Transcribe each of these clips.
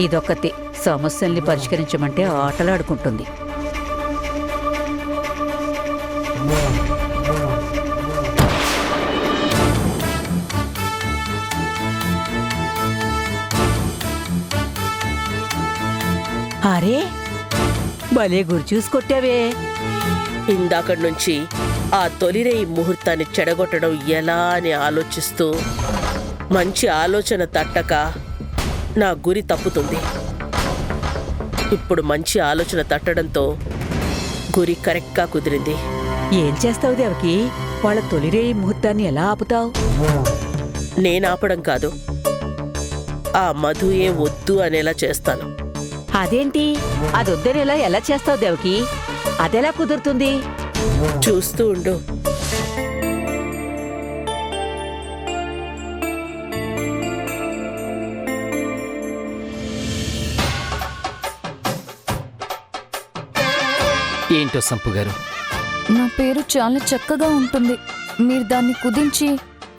ఇదొక్కతే సమస్యల్ని పరిష్కరించమంటే ఆటలాడుకుంటుంది. అరే భలే గురి చూసుకొట్టావే. ఇందాకటి నుంచి ఆ తొలిరేయి ముహూర్తాన్ని చెడగొట్టడం ఎలా అని ఆలోచిస్తూ మంచి ఆలోచన తట్టక నా గురి తప్పుతుంది. ఇప్పుడు మంచి ఆలోచన తట్టడంతో గురి కరెక్ట్గా కుదిరింది. ఏం చేస్తావు దేవకి? వాళ్ళ తొలిరేయి ముహూర్తాన్ని ఎలా ఆపుతావు? నేనాపడం కాదు, ఆ మధుయే వద్దు అనేలా చేస్తాను. అదేంటి? అదొద్దనేలా ఎలా చేస్తావు దేవకి? అదెలా కుదురుతుంది? చూస్తూ ఉండు. ఏంటో సంపు గారు, నా పేరు చాలా చక్కగా ఉంటుంది. మీరు దాన్ని కుదించి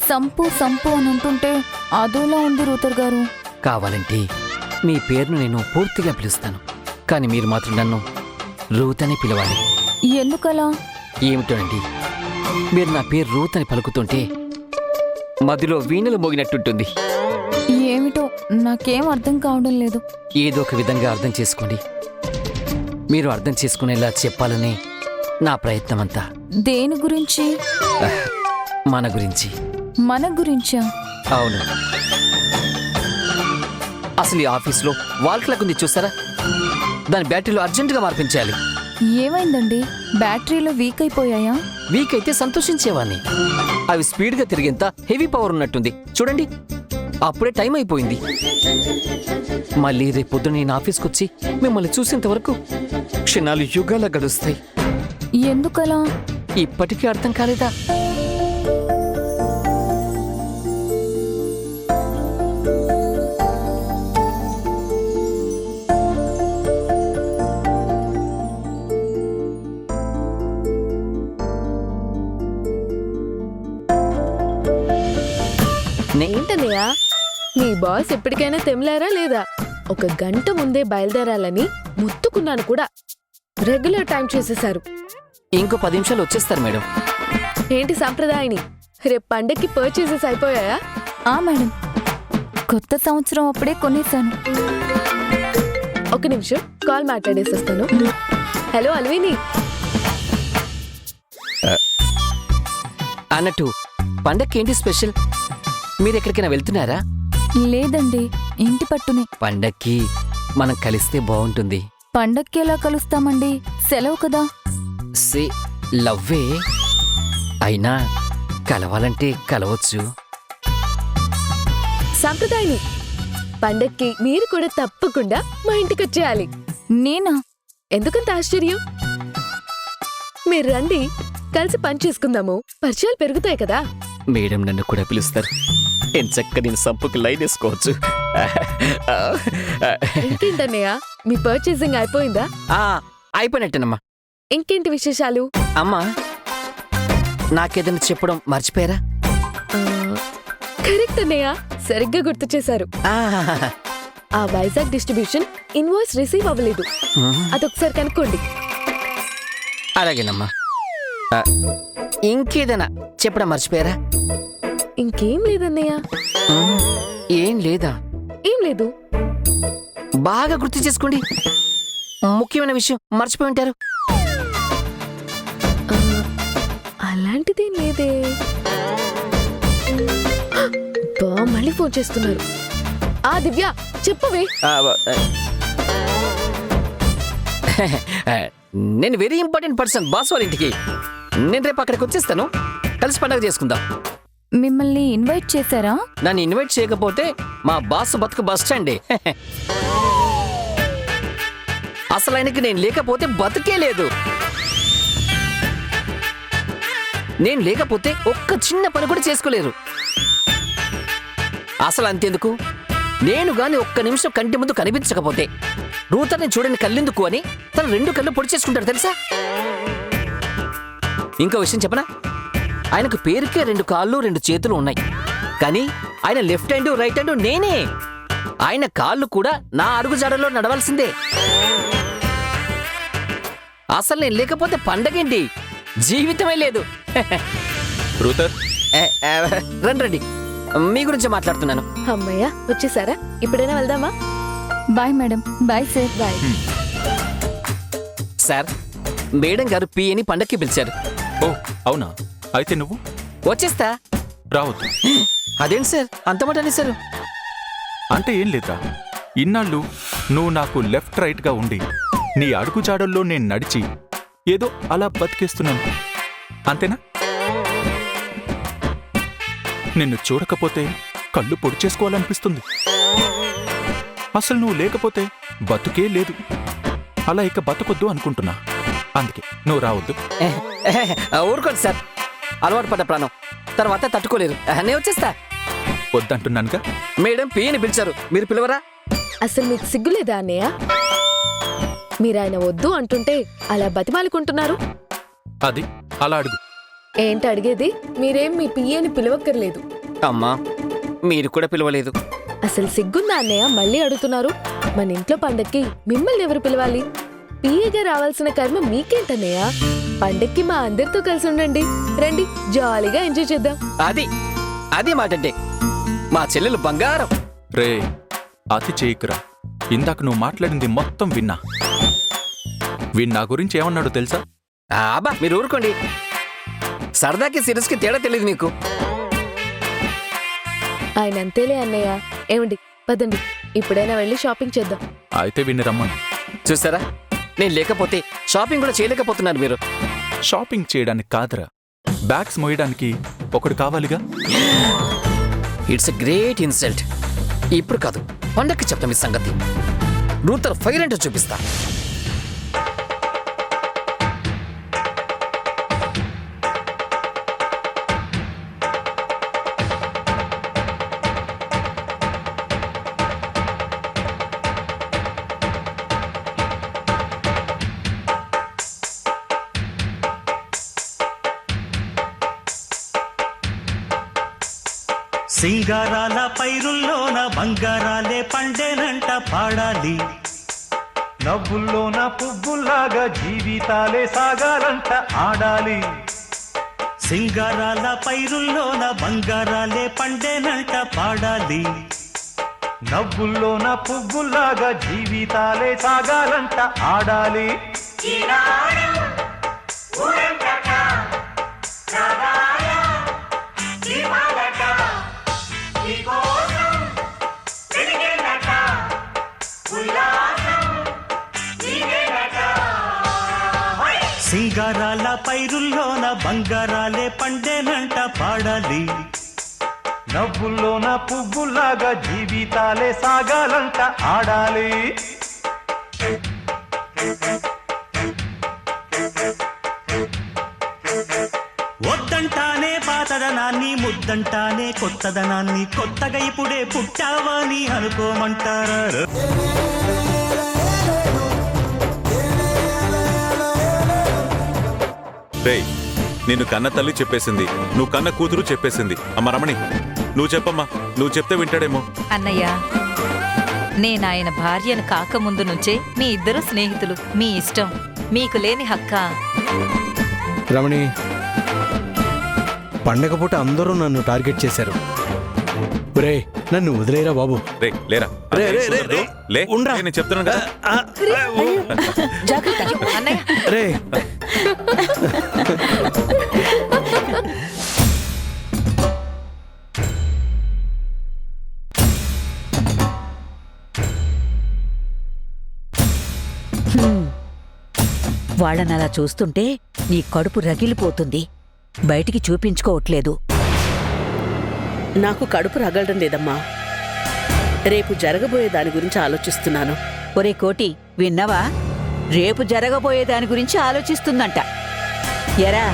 సంపు సంపు అని అంటుంటే అదోలా ఉంది రూతర్ గారు. కావాలంటే మీ పేరును నేను పూర్తిగా పిలుస్తాను, కానీ మీరు మాత్రం నన్ను రూత్ అని పిలవాలి. ఎందుకలా? ఏమిటోనండి, మీరు నా పేరు రూత్ అని పలుకుతుంటే మధ్యలో వీణలు మోగినట్టుంటుంది. ఏమిటో నాకేం అర్థం కావడం లేదు. ఏదో ఒక విధంగా అర్థం చేసుకోండి. మీరు అర్థం చేసుకునేలా చెప్పాలనే నా ప్రయత్నమంతా. దేని గురించి? మన గురించి. మన గురించా? అవును. అసలు ఈ ఆఫీస్లో వాల్ క్లాక్ ఉంది చూసారా? దాని బ్యాటరీలో అర్జెంటుగా మార్పించాలి. ఏమైందండి? బ్యాటరీలో వీక్ అయిపోయాయా? వీక్ అయితే సంతోషించేవాణ్ణి. అవి స్పీడ్గా తిరిగేంత హెవీ పవర్ ఉన్నట్టుంది. చూడండి, అప్పుడే టైం అయిపోయింది. మళ్ళీ రేపు పొద్దున నేను ఆఫీస్కి వచ్చి మిమ్మల్ని చూసేంత వరకు క్షణాలు యుగాలా గడుస్తాయి. ఎందుకలా? ఇప్పటికీ అర్థం కాలేదా? ఏంటన్నయ్యా, నీ బాస్ ఎప్పటికైనా తెమ్లారా లేదా? ఒక గంట ముందే బయలుదేరాలని ముత్తుకున్నాను కూడా. రెగ్యులర్ టైం చేసేశారు. ఇంకో 10 నిమిషాలు వచ్చేస్తారు మేడం. ఏంటి సంప్రదాయని? రేపు పండక్కి పర్చేసెస్ అయిపోయాయా? మేడం, కొత్త సంవత్సరం అప్పుడే కొనేశాను. ఒక నిమిషం కాల్ మాట్లాడేసేస్తాను. హలో అల్విని. అన్నట్టు పండక్కి ఏంటి స్పెషల్? మీరు ఎక్కడికైనా వెళ్తున్నారా? లేదండి, ఇంటి పట్టునే. పండక్కి మనం కలిస్తే బాగుంటుంది. పండక్కి ఎలా కలుస్తామండి? సెలవు కదా. సే లవ్వే అయినా కలవాలంటే కలవచ్చు. సంప్రదాయని, పండక్కి మీరు కూడా తప్పకుండా మా ఇంటికి వచ్చేయాలి. నేనా? ఎందుకంత ఆశ్చర్యం? మీరు రండి, కలిసి పని చేసుకుందాము. పరిచయాలు పెరుగుతాయి కదా. మేడం నన్ను కూడా పిలుస్తారు. ఎంచక్క నేను సంపుకి లైన్ వేసుకోవచ్చు. ఇంకేంటన్నయ్య, మీ పర్చేసింగ్ అయిపోయిందా? అయిపోయినట్టేనమ్మా. ఇంకేంటి విశేషాలు? అమ్మా, నాకేదైనా చెప్పడం మర్చిపోయారా? కరెక్ట్ అన్నయ్య, సరిగ్గా గుర్తు చేశారు. ఆ వైజాగ్ డిస్ట్రిబ్యూషన్ ఇన్వాయిస్ రిసీవ్ అవ్వలేదు. అదొకసారి కనుక్కోండి. అలాగేనమ్మా. ఇంకేదైనా చెప్పడం మర్చిపోయారా? ఇంకేం లేదన్నయ్య. ఏం లేదా? ఏం లేదు. బాగా గుర్తు చేసుకోండి. ముఖ్యమైన విషయం మర్చిపోయి ఉంటారు. అలాంటిదేం లేదే. మళ్ళీ ఫోన్ చేస్తున్నారు. దివ్య, చెప్పవే. నేను వెరీ ఇంపార్టెంట్ పర్సన్ బాస్ వాళ్ళ ఇంటికి. నేను రేపు అక్కడికి వచ్చేస్తాను. కలిసి పండుగ చేసుకుందాం. మిమ్మల్ని ఇన్వైట్ చేశారా? నన్ను ఇన్వైట్ చేయకపోతే మా బాస్ బతుకు బస్ స్టాండే. అసలు ఆయనకి నేను లేకపోతే బతుకే లేదు. నేను లేకపోతే ఒక్క చిన్న పని కూడా చేసుకోలేరు. అసలు అంతెందుకు, నేను గాని ఒక్క నిమిషం కంటి ముందు కనిపించకపోతే రూతర్ని చూడని కళ్ళెందుకు అని తన 2 కళ్ళు పొడి చేసుకుంటాడు తెలుసా. ఇంకో విషయం చెప్పనా? ఆయనకు పేరుకే 2 కాళ్ళు 2 చేతులు ఉన్నాయి, కానీ ఆయన లెఫ్ట్ హ్యాండ్ రైట్ హ్యాండ్ నేనే. ఆయన కాళ్ళు కూడా నా అడుగుజాడలో నడవాల్సిందే. అసలు నేను లేకపోతే పండగేంటి, జీవితమే లేదు. రూతర్, రండి రండి, మీ గురించి మాట్లాడుతున్నాను. అమ్మయ్య వచ్చేసారా? ఇప్పుడైనా వెళ్దామా? Bye madam. Bye sir. Bye. Sir, madam గారు పిఏని పండక్కి పిలిచారు. ఓ అవునా? అయితే నువ్వు వచ్చేస్తా. రావద్దు. అదేంటి సార్ అంత మాట అనేసారు? అంటే ఏం లేదురా, ఇన్నాళ్ళు నువ్వు నాకు లెఫ్ట్ రైట్గా ఉండి నీ అడుగుజాడల్లో నేను నడిచి ఏదో అలా బతికేస్తున్నాను, అంతేనా? నిన్ను చూడకపోతే కళ్ళు పొడి చేసుకోవాలనిపిస్తుంది. అసలు నువ్వు లేకపోతే బతుకే లేదు. అలా ఇక బతకొద్దు అనుకుంటున్నా. అందుకే నువ్వు రావద్దు. ఊరుకోండి సార్, అలవాటు పడ్డ ప్రాణం తర్వాత తట్టుకోలేదు. నేను వచ్చేస్తా. వద్దంటున్నానుగా. మేడం పిఏని పిలిచారు, మీరు పిలవరా? అసలు మీకు సిగ్గులేదా అన్నయ్య? మీరు ఆయన వద్దు అంటుంటే అలా బతిమాలుకుంటున్నారు. అది అలా అడుగు. ఏంటి అడిగేది? మీరేం మీ పియ్యని పిలవక్కర్లేదు. అమ్మా, మీరు కూడా పిలవలేదు. అసలు సిగ్గుందా అన్నయ్య మళ్ళీ అడుగుతున్నారు? మన ఇంట్లో పండక్కి మిమ్మల్ని ఎవరు పిలవాలి? పియ్యగా రావాల్సిన కర్మ మీకేంటన్నయ్య? పండక్కి మా అందరితో కలిసి ఉండండి. రండి, జాలీగా ఎంజాయ్ చేద్దాం. అది అది మాటంటే. మా చెల్లెలు బంగారం. రే, అతి చేయకురా. ఇందాక నువ్వు మాట్లాడింది మొత్తం విన్నా. నా గురించి ఏమన్నాడో తెలుసా? అబ్బా మీరు ఊరుకోండి. సరదాకి సీరియస్కి తేడా తెలియదు మీకు. ఆయన అంతేలే అన్నయ్య. ఏమండి, పదండి, ఇప్పుడైనా వెళ్ళి షాపింగ్ చేద్దాం. అయితే విన్ని రమ్మను. చూసారా, నేను లేకపోతే షాపింగ్ కూడా చేయలేకపోతున్నారు మీరు. షాపింగ్ చేయడానికి కాదురా, బ్యాగ్స్ మోయడానికి ఒకడు కావాలిగా. It's a great insult. ఇప్పుడు కాదు, పండక్కి చెప్తాం ఈ సంగతి. రూతర్ ఫైర్ అంటే చూపిస్తా. సింగారాల పైరుల్లోన బంగారాలే పండేనంట పాడాలి. నవ్వుల్లోన పువ్వుల్లాగా జీవితాలే సాగాలంట ఆడాలి. సింగారాల పైరుల్లోన బంగారాలే పండేనంట పాడాలి. నవ్వుల్లోన పువ్వుల్లాగా జీవితాలే సాగాలంట ఆడాలి. సింగారాల పైరుల్లోన బంగారాలే పండేనంట పాడాలి. నవ్వుల్లోన పువ్వుల్లాగా జీవితాలే సాగాలంట ఆడాలి. వద్దంటానే పాతదనాన్ని, ముద్దంటానే కొత్తదనాన్ని, కొత్తగా ఇప్పుడే పుట్టావని అనుకోమంటారా? రేయ్, నిన్ను కన్న తల్లి చెప్పేసింది, నువ్వు కన్న కూతురు చెప్పేసింది. అమ్మ రమణి, నువ్వు చెప్పమ్మా, నువ్వు చెప్తే వింటాడేమో. అన్నయ్య, నేనాయన భార్యను కాకముందు నుంచే మీ ఇద్దరు స్నేహితులు. మీ ఇష్టం, మీకు లేని హక్క. రమణి, పండగ పూట అందరూ నన్ను టార్గెట్ చేశారు. రే, నన్ను వదిలేరా బాబు. రే లేరా, రే, రే, రే, రే. లే, ఉండ్రా. నేను చెప్తున్నాను కదా. అన్నయ్య, రే, వాళ్ళనలా చూస్తుంటే నీ కడుపు రగిలిపోతుంది. బయటికి చూపించుకోవట్లేదు. నాకు కడుపు రగలడం లేదమ్మా. రేపు జరగబోయే దాని గురించి ఆలోచిస్తున్నాను. ఒరే కోటి, విన్నావా? రేపు జరగబోయే దాని గురించి ఆలోచిస్తుందంట. ఎరా,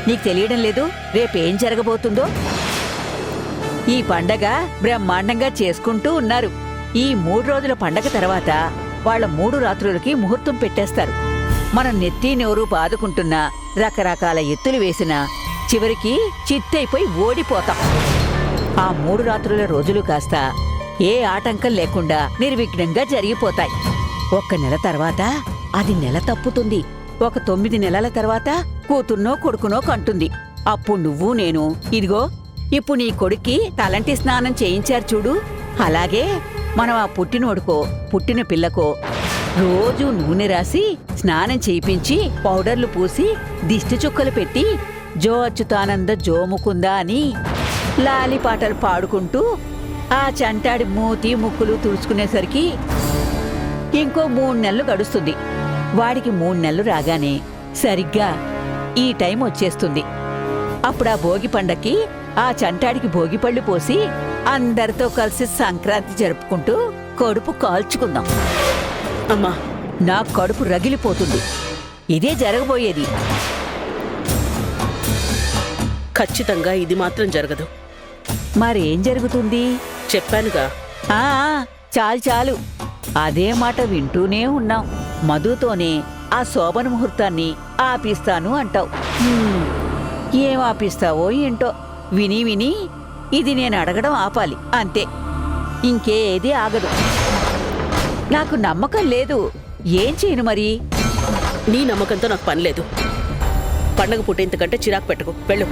నీకు తెలియడం లేదు రేపేం జరగబోతుందో? ఈ పండగ బ్రహ్మాండంగా చేసుకుంటూ ఉన్నారు. ఈ 3 రోజుల పండగ తర్వాత వాళ్ళ 3 రాత్రులకి ముహూర్తం పెట్టేస్తారు. మనం నెత్తి నోరు బాదుకుంటున్నా, రకరకాల ఎత్తులు వేసినా చివరికి చిత్తైపోయి ఓడిపోతాం. ఆ 3 రాత్రుల రోజులు కాస్త ఏ ఆటంకం లేకుండా నిర్విఘ్నంగా జరిగిపోతాయి. 1 నెల తర్వాత అది నెల తప్పుతుంది. ఒక 9 నెలల తర్వాత కూతుర్నో కొడుకునో కంటుంది. అప్పుడు నువ్వు నేను ఇదిగో ఇప్పుడు నీ కొడుక్కి తలంటి స్నానం చేయించారు చూడు, అలాగే మనం ఆ పుట్టినోడుకో పుట్టిన పిల్లకో రోజూ నూనె రాసి స్నానం చేయించి పౌడర్లు పూసి దిష్టి చుక్కలు పెట్టి జో అచ్యుతానంద జో ముకుందా అని లాలి పాటలు పాడుకుంటూ ఆ చంటాడి మూతి ముక్కులు తుడుచుకునేసరికి ఇంకో 3 నెలలు గడుస్తుంది. వాడికి 3 నెలలు రాగానే సరిగ్గా ఈ టైం వచ్చేస్తుంది. అప్పుడు ఆ భోగి పండక్కి ఆ చంటాడికి భోగిపళ్ళు పోసి అందరితో కలిసి సంక్రాంతి జరుపుకుంటూ కడుపు కాల్చుకుందాం. అమ్మా, నా కడుపు రగిలిపోతుంది. ఇదే జరగబోయేది. ఖచ్చితంగా ఇది మాత్రం జరగదు. మరేం జరుగుతుంది? చెప్పానుగా. ఆ చాలు చాలు, అదే మాట వింటూనే ఉన్నాం. మధుతోనే ఆ శోభన ముహూర్తాన్ని ఆపిస్తాను అంటావు. ఏం ఆపిస్తావో ఏంటో, విని విని ఇది నేను అడగడం ఆపాలి అంతే. ఇంకేది ఆగదు. నాకు నమ్మకం లేదు. ఏం చేయను మరి? నీ నమ్మకంతో నాకు పని లేదు. పండగ పూట ఇంతకంటే చిరాకు పెట్టుకో, వెళ్ళు.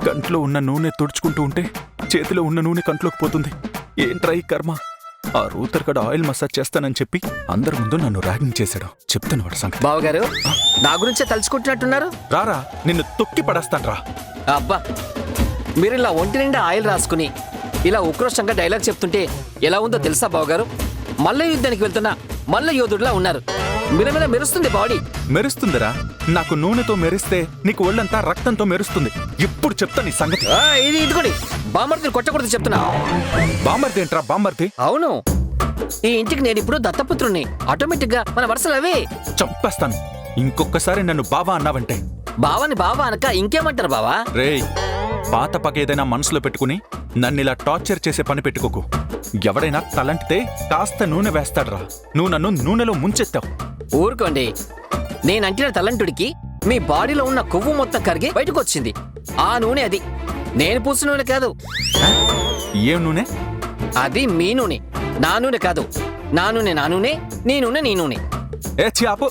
కంట్లో ఉన్న నూనె తుడుచుకుంటూ ఉంటే చేతిలో ఉన్న నూనె కంట్లోకి పోతుంది. ఏంట్రా ఈ కర్మ? ఆ రూతర్ కడ ఆయిల్ మసాజ్ చేస్తానని చెప్పి అందరి ముందు నన్ను ర్యాగింగ్ చేశాడు. చెప్తాను వాడు సంగతి. బావగారు నా గురించే తలుచుకుంటున్నట్టున్నారు. రారా, నిన్ను తొక్కి పడేస్తాన్రా. అబ్బా, మీరు ఇలా ఒంటి నిండా ఆయిల్ రాసుకుని ఇలా ఉక్రోషంగా డైలాగ్ చెప్తుంటే ఎలా ఉందో తెలుసా బావగారు? మల్ల యుద్ధానికి వెళ్తున్నా మల్ల యోధుడిలా ఉన్నారు. మిరమిర మెరుస్తుంది బాడీ. మెరుస్తుందిరా. నాకు నూనెతో మెరిస్తే నీకు ఒళ్ళంతా రక్తంతో మెరుస్తుంది. ఇప్పుడు చెప్తా నీ సంగతి. ఇది ఇదిగోండి, బామర్తిని కొట్టకూడదు చెప్తున్నా. బామర్ది ఏంట్రా బామర్ది? అవును, ఈ ఇంటికి నేను ఇప్పుడు దత్తపుత్రుణ్ణి. ఆటోమేటిక్ గా మన వరుసలు అవే. చంపేస్తాను ఇంకొకసారి నన్ను బావా అన్నావంటే. బావని బావా అనక ఇంకేమంటారు బావా? రేయ్, పాత పగేదైనా మనసులో పెట్టుకుని నన్నిలా టార్చర్ చేసే పని పెట్టుకోకు. ఎవడైనా తలంటితే కాస్త నూనె వేస్తాడ్రా. నువ్వు నన్ను నూనెలో ముంచెత్తావు. ఊరుకోండి, నేనంటిన తలంటుడికి మీ బాడీలో ఉన్న కొవ్వు మొత్తం కరిగి బయటకు వచ్చింది. ఆ నూనె అది. నేను పూసిన నూనె కాదు. ఏం నూనె? అది మీ నూనె, నా నూనె కాదు. నా నూనె నా నూనె, నీ నూనె నీ నూనె. ఏ చాపు.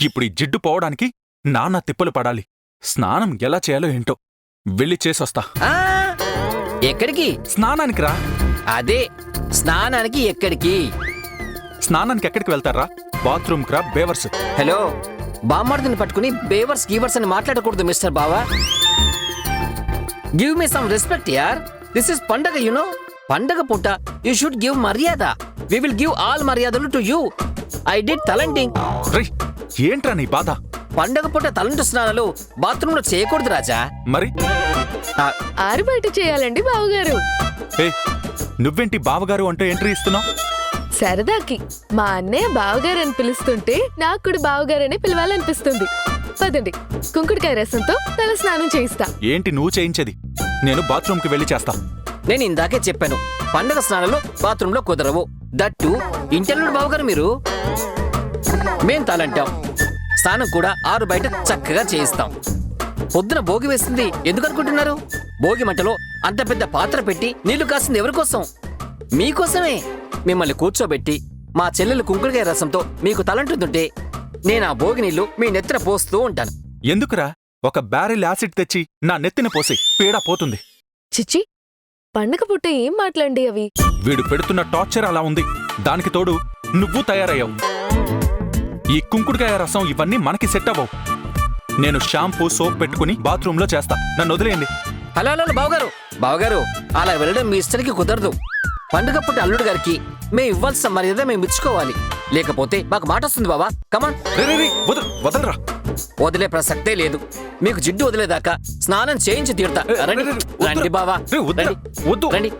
ఇప్పుడు ఈ జిడ్డు పోవడానికి నాన్న తిప్పలు పడాలి. స్నానం ఎలా చేయాలో ఏంటో వెళ్ళి చేసొస్తా. ఎక్కడికి? స్నానానికి రా. అదే, స్నానానికి ఎక్కడికి? స్నానానికి ఎక్కడికి వెళ్తారా? బాత్రూమ్ రా బేవర్స్. హలో, బామ్మర్దిని పట్టుకుని బేవర్స్ గీవర్స్ అని మాట్లాడకూడదు మిస్టర్ బావా. గివ్ మీ సమ్ రెస్పెక్ట్ యార్. దిస్ ఇస్ పండగ, యు నో. పండగ పూట యు షుడ్ గివ్ మర్యాద. వి విల్ గివ్ ఆల్ మర్యాదలు టు యూ. ఐ డిడ్ తలంటింగ్. ఏంట్రా నీ బాధ? పండగ పూట తలంటు స్నానాలు బాత్రూంలో చేయకూడదు రాజా. మరి ఆరు బయట చేయాలండి బావగారు. నువ్వేంటి బావగారు అంటే ఎంట్రీ ఇస్తున్నావు? సరదాకి మా అన్నయ్య బావగారు అని పిలుస్తుంటే నాకు కూడా బావగారనే పిలవాలనిపిస్తుంది. పదండి, కుంకుడుకాయ రసంతో తల స్నానం చేయిస్తా. ఏంటి నువ్వు చేయించేది? నేను బాత్రూమ్కి వెళ్ళి చేస్తా. నేను ఇందాకే చెప్పాను, పండగ స్నానాలు బాత్రూంలో కుదరవు. దట్టు ఇంటెల్లుడు బావగారు మీరు. మేం తలంటాం, స్నానం కూడా ఆరు బయట చక్కగా చేయిస్తాం. పొద్దున భోగి వేస్తుంది ఎందుకనుకుంటున్నారు? భోగి మంటలో అంత పెద్ద పాత్ర పెట్టి నీళ్లు కాసింది ఎవరి కోసం? మీకోసమే. మిమ్మల్ని కూర్చోబెట్టి మా చెల్లెలు కుంకుడుకాయ రసంతో మీకు తలంటుంటుంటే నేను ఆ భోగి నీళ్లు మీ నెత్తిన పోస్తూ ఉంటాను. ఎందుకురా? ఒక బ్యారెల్ యాసిడ్ తెచ్చి నా నెత్తిన పోసి పీడా పోతుంది. చిచ్చి, పండగ పుట్ట ఏం మాట్లాడి అవి? వీడు పెడుతున్న టార్చర్ అలా ఉంది. దానికి తోడు నువ్వు తయారయ్యావు. ఈ కుంకుడుకాయ రసం ఇవన్నీ మనకి సెట్ అవ్వవు. నేను షాంపూ సోప్ పెట్టుకుని బాత్రూంలో చేస్తా. నన్ను వదిలేయండి. హలో హలో బావగారు, బావగారు అలా వెళ్ళడం మీ ఇష్టానికి కుదరదు. పండుగ పుట్టి అల్లుడు గారికి మేము ఇవ్వాల్సిన మర్యాద మేము ఇచ్చుకోవాలి. లేకపోతే మాకు మాట వస్తుంది బావా. కమాన్. వదలరా. వదిలే ప్రసక్తే లేదు. మీకు జిడ్డు వదిలేదాకా స్నానం చేయించి తీరుతా. రండి రండి బావా, రండి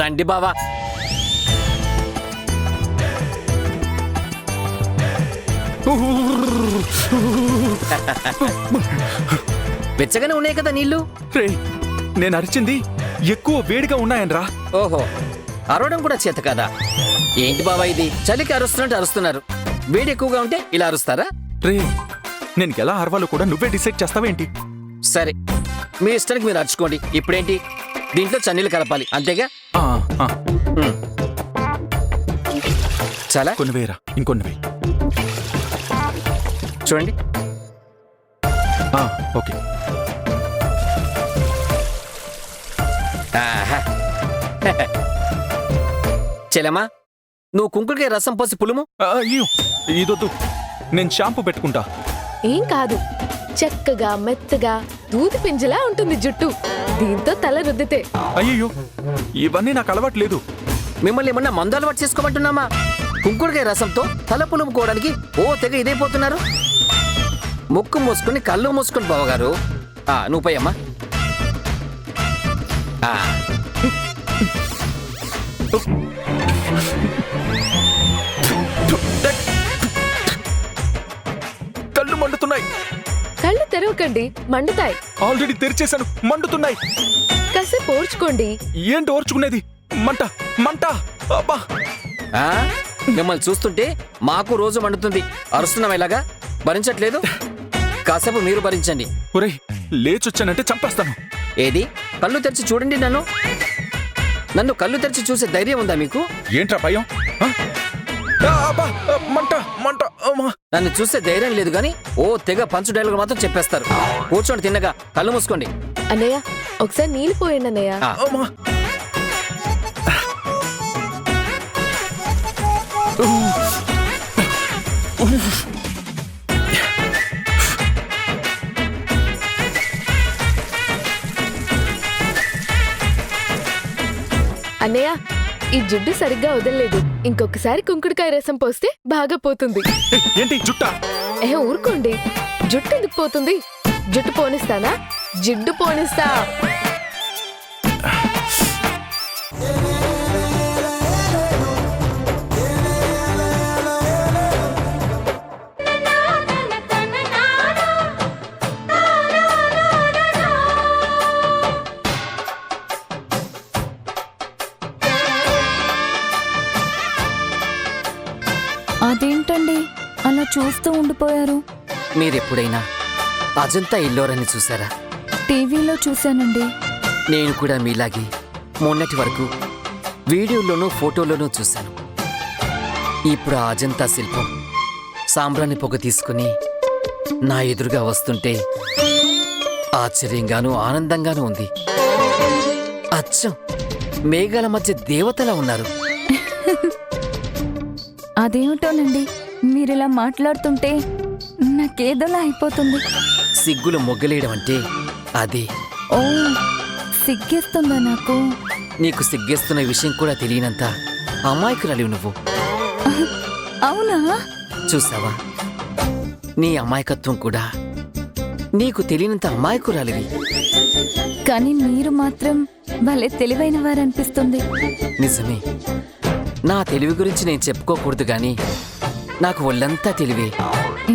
రండి బావా. వెచ్చగానే ఉన్నాయి కదా నీళ్లు. నేను అరిచింది ఎక్కువ వేడిగా ఉన్నాయనరా. ఓహో, అరవడం కూడా చేత కదా? ఏంటి బావా ఇది? చలికి అరుస్తున్నట్టు అరుస్తున్నారు. వేడి ఎక్కువగా ఉంటే ఇలా అరుస్తారా? నేను ఎలా అరవాలో కూడా నువ్వే డిసైడ్ చేస్తావేంటి? సరే, మీ ఇష్టానికి మీరు అరుచుకోండి. ఇప్పుడేంటి, దీంట్లో చన్నీళ్ళు కలపాలి అంతేగా? ఆ, ఆ, చాలా కొన్ని వేయరా, ఇంకొన్ని వేయి. చూడండి. ఆ, ఓకే. ఆహా. చెల్లెమ్మా, నువ్వు కుంకుడికాయ రసం పోసి పులుము. అయ్యో, ఇదొద్దు, నేను షాంపూ పెట్టుకుంటా. ఏం కాదు, చక్కగా మెత్తగా దూది పింజలా ఉంటుంది జుట్టు. దీంతో తల రుద్దితే. అయ్యో, ఇవన్నీ నాకు అలవాట్లేదు. మిమ్మల్ని ఏమన్నా మందు అలవాటు చేసుకోమంటున్నామా? కుంకుడికాయ రసంతో తల పులుముకోవడానికి తెగ ఇదైపోతున్నారు. ముక్కు మూసుకుని కళ్ళు మూసుకుని బావగారు. నువ్వు పోయమ్మా. కళ్ళు మండుతున్నాయి. కళ్ళు తెరవకండి, మండుతాయి. ఆల్రెడీ తెరిచేశాను, మండుతున్నాయి. కాసేపు ఓర్చుకోండి. ఏంటి ఓర్చుకునేది? మంట మంట, అబ్బా. మిమ్మల్ని చూస్తుంటే మాకు రోజు మండుతుంది. అరుస్తున్నాం ఇలాగా, భరించట్లేదు. కాసేపు మీరు భరించండి. ఒరేయ్, లేచొచ్చానంటే చంపేస్తాను. ఏది, కళ్ళు తెరిచి చూడండి. నన్ను కళ్ళు తెరిచి చూసే ధైర్యం ఉందా మీకు? ఏంట్రా భయం? అబ్బా, మంట మంట, అమ్మా. నన్ను చూసే ధైర్యం లేదు గాని తెగ పంచు డైలాగ్ మాత్రం చెప్పేస్తారు. కూర్చోండి, తిన్నగా కళ్ళు మూసుకోండి. అన్నయ్య, ఒకసారి నీళ్ళు పోయండి అన్నయ్య. అమ్మా. అన్నయ్య, ఈ జిడ్డు సరిగ్గా వదలలేదు. ఇంకొకసారి కుంకుడుకాయ రసం పోస్తే బాగా పోతుంది. ఏంటి జుట్టా? ఊరుకోండి, జుట్టు ఎందుకు పోతుంది? జుట్టు పోనిస్తానా? జిడ్డు పోనిస్తా. అదేంటండి అలా చూస్తూ ఉండిపోయారు? మీరెప్పుడైనా అజంతా ఇల్లోరని చూసారా? టీవీలో చూశానండి. నేను కూడా మీలాగే మొన్నటి వరకు వీడియోలోనూ ఫోటోలోనూ చూశాను. ఇప్పుడు ఆ అజంతా శిల్పం సాంబ్రాణి పొగ తీసుకుని నా ఎదురుగా వస్తుంటే ఆశ్చర్యంగానూ ఆనందంగానూ ఉంది. అచ్చం మేఘాల మధ్య దేవతలా ఉన్నారు. అదేమిటోనండి, మీరిలా మాట్లాడుతుంటే నాకేదోలా అయిపోతుంది. సిగ్గులు మొగ్గలేయడం అంటే అదే. సిగ్గేస్తుందా నాకు? నీకు సిగ్గేస్తున్న విషయం కూడా తెలియనంత అమాయకురాలివి నువ్వు. అవునా? చూసావా, నీ అమాయకత్వం కూడా నీకు తెలియనంత అమాయకురాలివి. కానీ మీరు మాత్రం భలే తెలివైన వారనిపిస్తుంది. నిజమే, నా తెలివి గురించి నేను చెప్పుకోకూడదు గాని నాకు ఒళ్ళంతా తెలివే.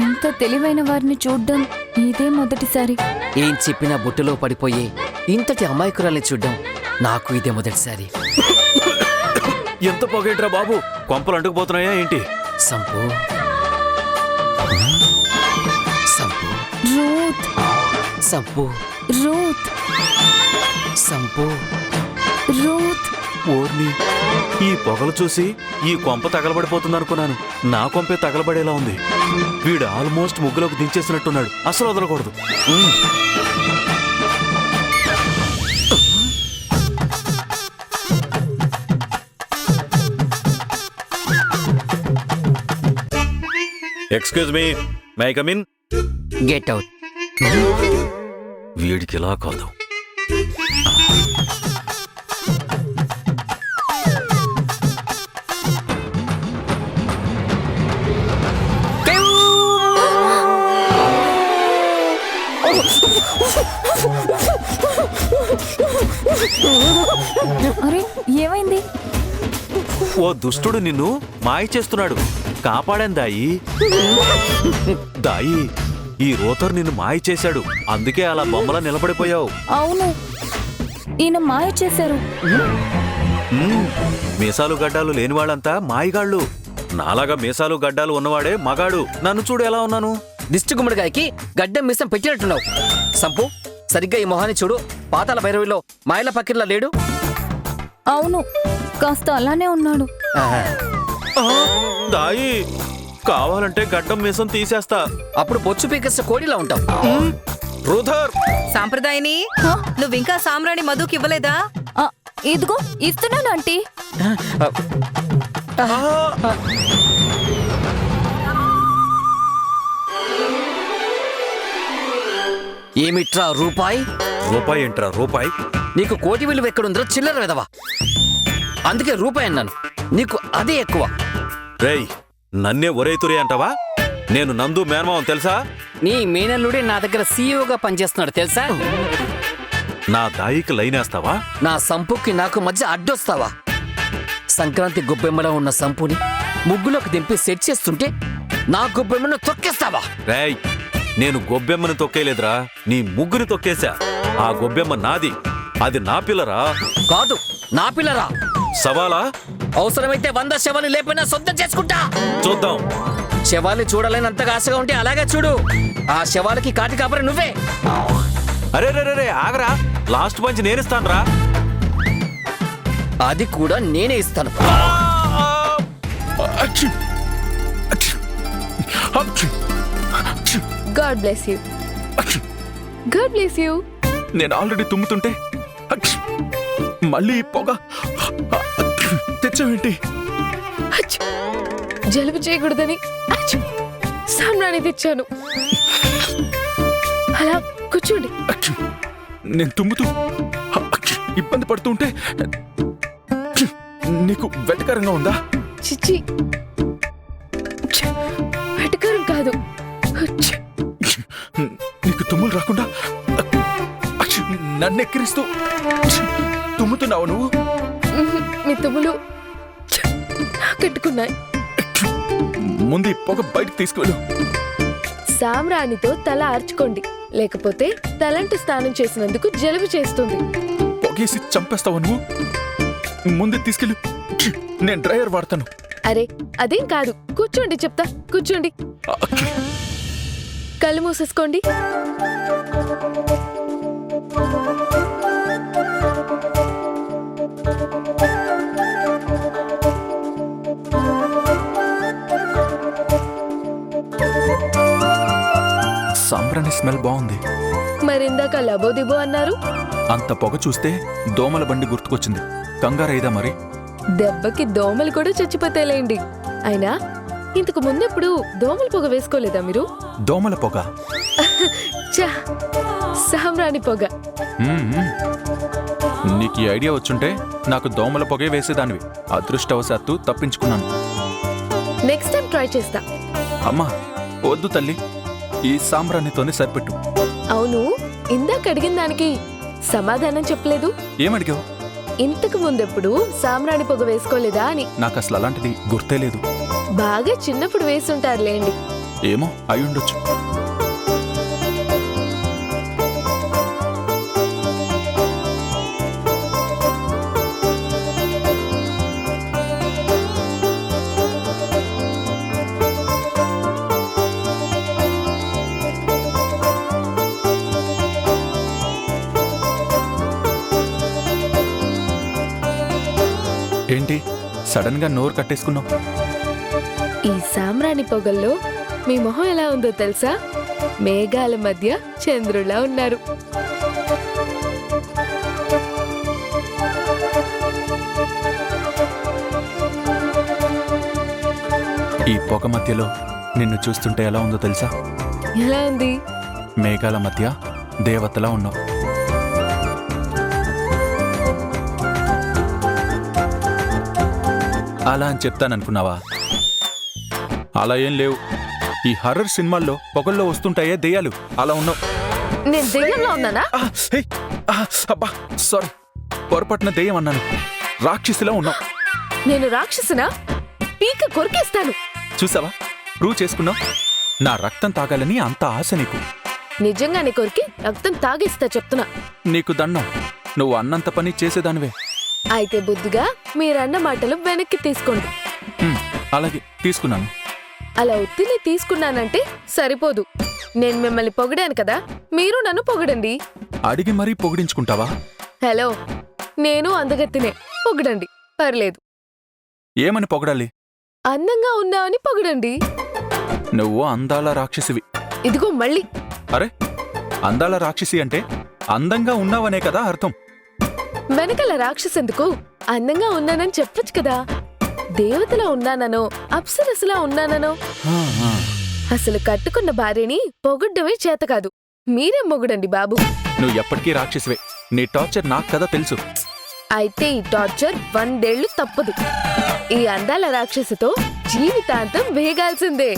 ఇంత తెలివైన వారిని చూడ్డం ఇదే మొదటిసారి. ఏం చెప్పినా బుట్టలో పడిపోయే ఇంతటి అమాయకురాల్ని చూడ్డం నాకు ఇదే మొదటిసారి. ఎంత పొగేట్రా బాబు, కొంపలు అంటుకుపోతున్నాయా ఏంటి? సంపు సంపు రూత్, సంపు రూత్, సంపు రూత్. ఓర్ని, ఈ పొగలు చూసి ఈ కొంప తగలబడిపోతుందనుకున్నాను. నా కొంపే తగలబడేలా ఉంది. వీడు ఆల్మోస్ట్ ముగ్గులోకి దించేసినట్టున్నాడు. అసలు వదలకూడదు. Excuse me, may I come in? Get out. వీడికి ఇలా కాదు. అరే, ఏమైంది? ఓ దుష్టుడు నిన్ను మాయ చేస్తున్నాడు. కాపాడాను దాయి. దాయి, ఈ రోతర్ నిన్ను మాయ చేశాడు. అందుకే అలా బొమ్మలా నిలబడిపోయావు. అవును, ఈయన మాయ చేశారు. మీసాలు గడ్డాలు లేని వాళ్ళంతా మాయగాళ్ళు. నాలాగా మీసాలు గడ్డాలు ఉన్నవాడే మగాడు. నన్ను చూడు ఎలా ఉన్నాను. దిష్టి గుమ్మడికాయకి గడ్డం మీసం పెట్టినట్టున్నావు. సంపు, సరిగ్గా ఈ మొహాన్ని చూడు. పాతాల భైరవిలో మాయల పక్కిర్లా లేడు. అవును, కాస్త అలానే ఉన్నాడు. దాయి కావాలంటే గడ్డం మీసం తీసేస్తా. అప్పుడు బొచ్చు పీకేస్తే కోడిలా ఉంటావు. రుధర్ సాంప్రదాయని, నువ్వింకా సామ్రాణి మధుకి ఇవ్వలేదా? ఆ, ఇదిగో ఇస్తున్నాను ఆంటీ. ఏమిట్రా రూపాయి? రూపాయి ఏంట్రా రూపాయి? నీకు కోటి విలువ ఎక్కడుందో చిల్లర వెదవా. అందుకే రూపాయి అన్నాను. నీకు అదే ఎక్కువ. రేయ్, నన్నే ఒరేతురే అంటావా? నేను నందు మేనమావన్ తెలుసా? నీ మేనల్లుడే నా దగ్గర సీఈఓగా పనిచేస్తున్నాడు తెలుసా? నా దాయికి లైనేస్తావా? నా సంపుకి నాకు మధ్య అడ్డొస్తావా? సంక్రాంతి గొబ్బెమ్మలో ఉన్న సంపుని ముగ్గులోకి దింపి సెట్ చేస్తుంటే నా గొబ్బెమ్మను తొక్కేస్తావా? రేయ్, నేను గొబ్బెమ్మని తొక్కేలేదురా, నీ ముగ్గుని తొక్కేశా. ఆ గొబ్బెమ్మ నాది, అది నా పిల్లరా. కాదు, నా పిల్లరా. సవాలా? అవసరమైతే 100 శవాలు లేపైనా సొంతం చేసుకుంటా. చూద్దాం. శవాలు చూడాలని ఆశగా ఉంటే అలాగే చూడు. ఆ శవాలకి కాటి కాపరి నువ్వే. అరే రే రే ఆగరా, లాస్ట్ పంచ్ నేనిస్తానురా. అది కూడా నేనే ఇస్తాను. God bless you. God bless you. నేను ఆల్రెడీ తుమ్ముతుంటే అక్ష్! మళ్ళీ ఈ పొగ తెచ్చావేంటి? అచ్చ్! జలుబు చేయకూడదని అచ్చ్! సామ్రాణి తెచ్చాను. అలా కూర్చోండి. అక్ష్! నేను తుమ్ముతూ అక్ష్! ఇబ్బంది పడుతుంటే నీకు వెటకరంగా ఉందా? చిచ్చి, వెటకారం కాదు. అచ్చ్! నీకు తుమ్ములు రాకుండా అక్ష్! నన్ను ఎక్కిరిస్తూ తుమ్ముతున్నావు నువ్వు. మీ తుమ్ములు కట్టుకున్నాయి. ముందు ఈ పొగ బయటకు తీసుకువెళ్ళు. సామ్రాణితో తల ఆర్చుకోండి, లేకపోతే తలంటి స్నానం చేసినందుకు జలుబు చేస్తుంది. పొగేసి చంపేస్తావు నువ్వు. ముందు తీసుకెళ్ళు, నేను డ్రైవర్ వాడతాను. అరే అదేం కాదు, కూర్చోండి చెప్తా. కూర్చోండి, అక్ష్! కళ్ళు మూసేసుకోండి. సాంబ్రాణి స్మెల్ బాగుంది. మరిందాక లబోదిబో అన్నారు. అంత పొగ చూస్తే దోమల బండి గుర్తుకొచ్చింది. కంగారైదా మరి? దెబ్బకి దోమలు కూడా చచ్చిపోతాయిలేండి. అయినా ఇంతకు ముందెప్పుడు దోమల పొగ వేసుకోలేదా మీరు? దోమల పొగ? చా, సామ్రాణి పొగ. నీకు ఈ ఐడియా వచ్చుంటే నాకు దోమల పొగే వేసేదానివి. అదృష్టవశాత్తు తప్పించుకున్నాను. నెక్స్ట్ టైం ట్రై చేస్తా. అమ్మా వద్దు తల్లి, ఈ సాంబ్రాణితోనే సరిపెట్టు. అవును, ఇందాక అడిగిన దానికి సమాధానం చెప్పలేదు. ఏమడిగావు? ఇంతకు ముందెప్పుడు సామ్రాణి పొగ వేసుకోలేదా అని. నాకు అసలు అలాంటిది గుర్తే లేదు. బాగా చిన్నప్పుడు వేసుంటారులేండి. ఏమో అయ్యుండొచ్చు. ఏంటి సడన్ గా నోరు కట్టేసుకున్నావు? ఈ సామ్రాణి పొగల్లో మీ మొహం ఎలా ఉందో తెలుసా? మేఘాల మధ్య చంద్రులా ఉన్నారు. ఈ పొగ మధ్యలో నిన్ను చూస్తుంటే ఎలా ఉందో తెలుసా? ఎలా ఉంది? మేఘాల మధ్య దేవతలా ఉన్నావు. అలా అని చెప్తాననుకున్నావా? అలా ఏం లేవు. ఈ హర్రర్ సినిమాల్లో పొగల్లో వస్తుంటాయే దెయ్యాలు, అలా ఉన్నావు. నేను దెయ్యంలో ఉన్నానా? అబ్బా సారీ, పొరపాటున దెయ్యం అన్నాను. రాక్షసిలా ఉన్నావు. నేను రాక్షసునా? పీక కొరికేస్తాను. చూసావా, ప్రూవ్ చేసుకున్నావు. నా రక్తం తాగాలని అంత ఆశ నీకు. నిజంగానే కొరికి రక్తం తాగేస్తా చెప్తున్నా. నీకు దండం, నువ్వు అన్నంత పని చేసేదానివే. అయితే బుద్ధిగా మీరన్న మాటలు వెనక్కి తీసుకోండి. అలాగే తీసుకున్నాను. అలా ఒత్తిడి తీసుకున్నానంటే సరిపోదు. నేను మిమ్మల్ని పొగిడాను కదా, మీరు నన్ను పొగడండి. అడిగి మరీ పొగిడించుకుంటావా? హలో, నేను అందగత్తినే, పొగడండి, పర్లేదు. ఏమని పొగడాలి? అందంగా ఉన్నావని పొగడండి. నువ్వు అందాల రాక్షసివి. ఇదిగో మళ్ళీ. అరే, అందాల రాక్షసి అంటే అందంగా ఉన్నావనే కదా అర్థం. వెనకల రాక్షసెందుకు? అందంగా ఉన్నానని చెప్పొచ్చు కదా. దేవతలా ఉన్నాననో అప్సరసలా ఉన్నాననో. ఆ, ఆ. అసలు కట్టుకున్న భార్యని పొగడ్డమే చేత కాదు. మీరేం పొగడండి బాబు. నువ్వు ఎప్పటికీ రాక్షసివే. నీ టార్చర్ నాకు కదా తెలుసు. అయితే ఈ టార్చర్ 100 ఏళ్లు తప్పదు. ఈ అందాల రాక్షసితో జీవితాంతం వేగాల్సిందే.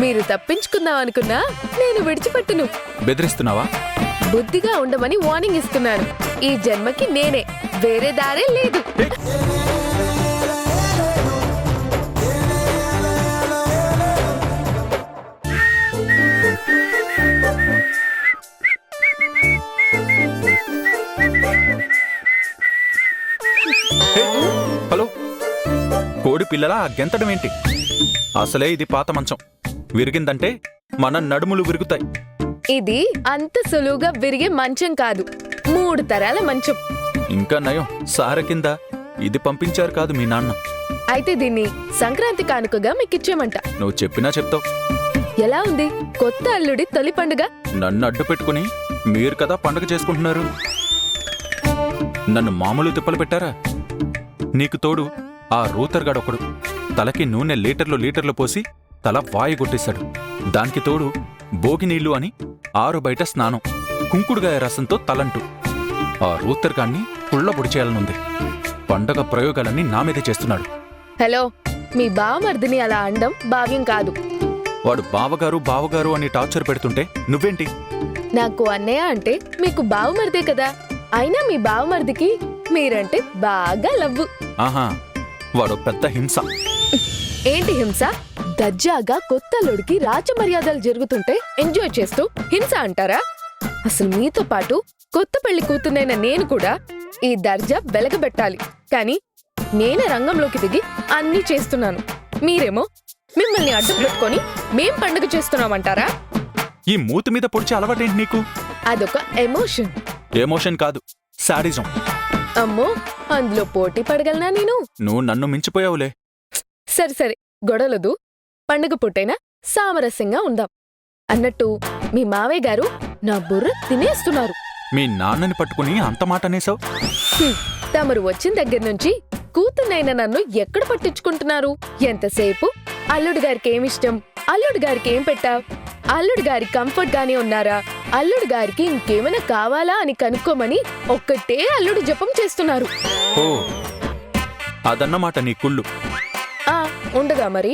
మీరు తప్పించుకుందామనుకున్నా నేను విడిచిపెట్టును. బెదిరిస్తున్నావా? బుద్ధిగా ఉండమని వార్నింగ్ ఇస్తున్నాను. ఈ జన్మకి నేనే, వేరే దారే లేదు. హలో, కోడి పిల్లలా గెంతడం ఏంటి? అసలే ఇది పాత మంచం. విరిగిందంటే మన నడుములు విరుగుతాయి. ఇది అంత సులువుగా విరిగే మంచం కాదు, 3 తరాల మంచం. ఇంకా నయం, సార కింద ఇది పంపించారు కాదు మీ నాన్న. అయితే దీన్ని సంక్రాంతి కానుకగా మీకిచ్చేమంట. నువ్వు చెప్పినా చెప్తావు. ఎలా ఉంది కొత్త అల్లుడి తొలి పండుగ? నన్ను అడ్డు పెట్టుకుని మీరు కదా పండగ చేసుకుంటున్నారు. నన్ను మామూలు తిప్పలు పెట్టారా? నీకు తోడు ఆ రూతర్గాడొకడు తలకి నూనె లీటర్లు పోసి తల వాయి కొట్టేశాడు. దానికి తోడు భోగి నీళ్లు అని 6 బయట స్నానం, కుంకుడుగాయ రసంతో తలంటూ. ఆ రూతర్గాన్ని పుళ్ళబొడి చేయాలనుంది. పండగ ప్రయోగాలన్నీ నా మీదే చేస్తున్నాడు. హలో, మీ బావమర్దిని అలా అండం భావ్యం కాదు. వాడు బావగారు అని టార్చర్ పెడుతుంటే నువ్వేంటి? నాకు అన్నయ్య అంటే మీకు బావమర్దే కదా. అయినా మీ బావమర్దికి మీరంటే బాగా లవ్వు. ఆహా, వాడు పెద్ద హింస. ఏంటి హింస? దర్జాగా కొత్త అల్లుడికి రాజమర్యాదలు జరుగుతుంటే ఎంజాయ్ చేస్తూ హింస అంటారా? అసలు మీతో పాటు కొత్త పెళ్లి కూతున్నైన నేను కూడా ఈ దర్జా వెలగబెట్టాలి. కానీ నేనే రంగంలోకి దిగి అన్నీ చేస్తున్నాను. మీరేమో మిమ్మల్ని అడ్డు పెట్టుకొని మేం పండుగ చేస్తున్నామంటారా? ఈ మూతి మీద పొడిచే అలవాటేంటి నీకు? అదొక ఎమోషన్. ఎమోషన్ కాదు, శాడిజం. అమ్మో, అందులో పోటీ పడగలనా నేను? నువ్వు నన్ను మించిపోయావులే. సరే సరే, గొడవలదు. పండుగ పుట్టైనా సామరస్యంగా ఉందాం. అన్నట్టు మీ మావయ్య గారు నా బుర్ర తినేస్తున్నారు. మీ నాన్నని పట్టుకుని అంత మాట అనేసావు. తమరు వచ్చిన దగ్గర నుంచి కూతున్నైన నన్ను ఎక్కడ పట్టించుకుంటున్నారు? ఎంతసేపు అల్లుడు గారికి ఏమిష్టం, అల్లుడు గారికి ఏం పెట్టావ్, అల్లుడు గారి కంఫర్ట్ గానే ఉన్నారా, అల్లుడు గారికి ఇంకేమైనా కావాలా అని కనుక్కోమని ఒక్కటే అల్లుడు జపం చేస్తున్నారు. ఓ, అదన్నమాట నీ కుళ్ళు. ఆ ఉండగా మరి.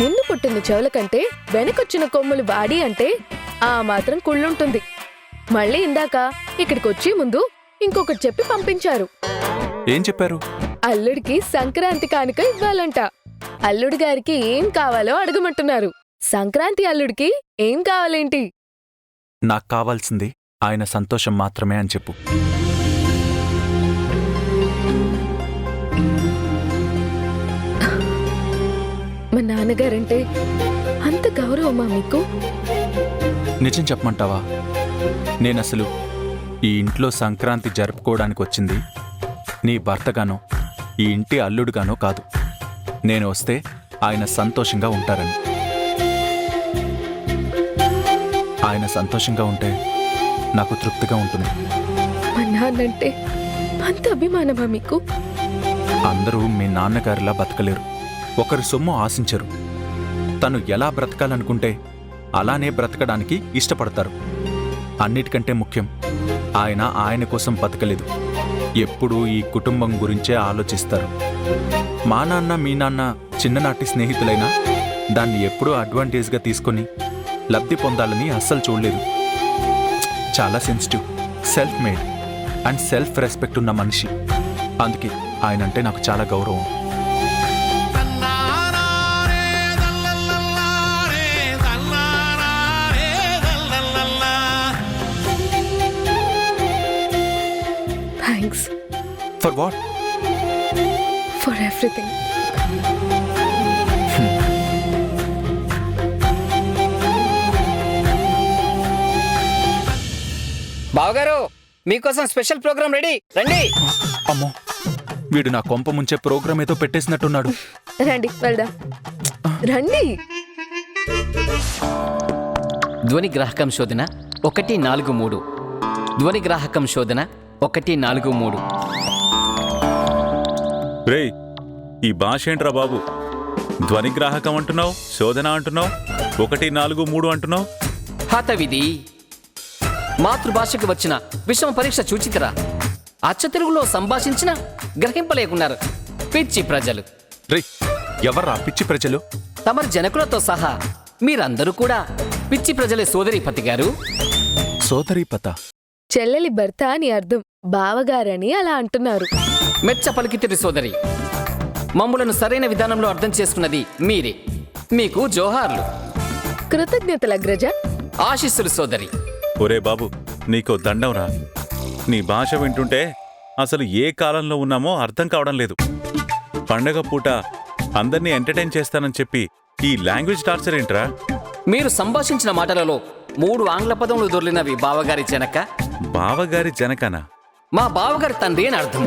ముందు పుట్టిన చెవుల కంటే వెనకొచ్చిన కొమ్ములు వాడి అంటే ఆ మాత్రం కుళ్ళుంటుంది. మళ్ళీ ఇందాక ఇక్కడికొచ్చే ముందు ఇంకొకటి చెప్పి పంపించారు. ఏం చెప్పారు? అల్లుడికి సంక్రాంతి కానుక ఇవ్వాలంట. అల్లుడి గారికి ఏం కావాలో అడగమంటున్నారు. సంక్రాంతి అల్లుడికి ఏం కావాలేంటి? నాకు కావాల్సింది ఆయన సంతోషం మాత్రమే అని చెప్పు. మా నాన్నగారంటే అంత గౌరవమా మీకు? నిజం చెప్పమంటావా? నేనసలు ఈ ఇంట్లో సంక్రాంతి జరుపుకోవడానికి వచ్చింది నీ భర్తగానో ఈ ఇంటి అల్లుడుగానో కాదు. నేను వస్తే ఆయన సంతోషంగా ఉంటారని. ఆయన సంతోషంగా ఉంటే నాకు తృప్తిగా ఉంటుంది. మా నాన్నంటే అంత అభిమానమా మీకు? అందరూ మీ నాన్నగారిలా బతకలేరు. ఒకరి సొమ్ము ఆశించరు. తను ఎలా బ్రతకాలనుకుంటే అలానే బ్రతకడానికి ఇష్టపడతారు. అన్నిటికంటే ముఖ్యం, ఆయన కోసం బతకలేదు. ఎప్పుడూ ఈ కుటుంబం గురించే ఆలోచిస్తారు. మా నాన్న మీ నాన్న చిన్ననాటి స్నేహితులైనా దాన్ని ఎప్పుడూ అడ్వాంటేజ్గా తీసుకొని లబ్ధి పొందాలని అస్సలు చూడలేదు. చాలా sensitive, self made and self respect ఉన్న మనిషి. అందుకే ఆయనంటే నాకు చాలా గౌరవం. Thanks. For what? For everything. బావగారు మీకోసం స్పెషల్ ప్రోగ్రామ్ రెడీ, రండి. అమ్మో, వీడు నా కొంప ముంచే ప్రోగ్రామ్ ఏదో పెట్టేసినట్టున్నాడు. రండి వెళ్దాం, రండి. ధ్వని గ్రాహకం శోధన 143. ధ్వని గ్రాహకం శోధన 143. రేయ్, ఈ భాష ఏంట్రా బాబు? ధ్వనిగ్రాహకం అంటున్నావు, శోధన అంటున్నావు, 1, 4, 3 అంటున్నావు. హతవిధి. మాతృభాషకు వచ్చిన విషమ పరీక్ష చూచితరా? అచ్చ తెలుగులో సంభాషించిన గ్రహింపలేకున్నారు పిచ్చి ప్రజలు. రేయ్, ఎవర్రా పిచ్చి ప్రజలు? తమరి జనకులతో సహా మీరందరూ కూడా పిచ్చి ప్రజలే సోదరీపతి గారు. సోదరీపత? చెల్లెలి భర్త అని అర్థం. బావగారని అలా అంటున్నారు. మెచ్చ పలికితిరి సోదరి. మమ్ములను సరైన విధానంలో అర్థం చేసుకున్నది మీరే. మీకు జోహార్లు. కృతజ్ఞతల అగ్రజ. ఆశీస్సులు సోదరి. ఒరే బాబు, నీకో దండంరా. నీ భాష వింటుంటే అసలు ఏ కాలంలో ఉన్నామో అర్థం కావడం లేదు. పండగ పూట అందర్నీ ఎంటర్టైన్ చేస్తానని చెప్పి ఈ లాంగ్వేజ్ టార్చర్ ఏంట్రా? మీరు సంభాషించిన మాటలలో 3 ఆంగ్ల పదములు దొర్లినవి బావగారి జనక. బావగారి జనకనా? మా బావగారి తండ్రి అని అర్థం.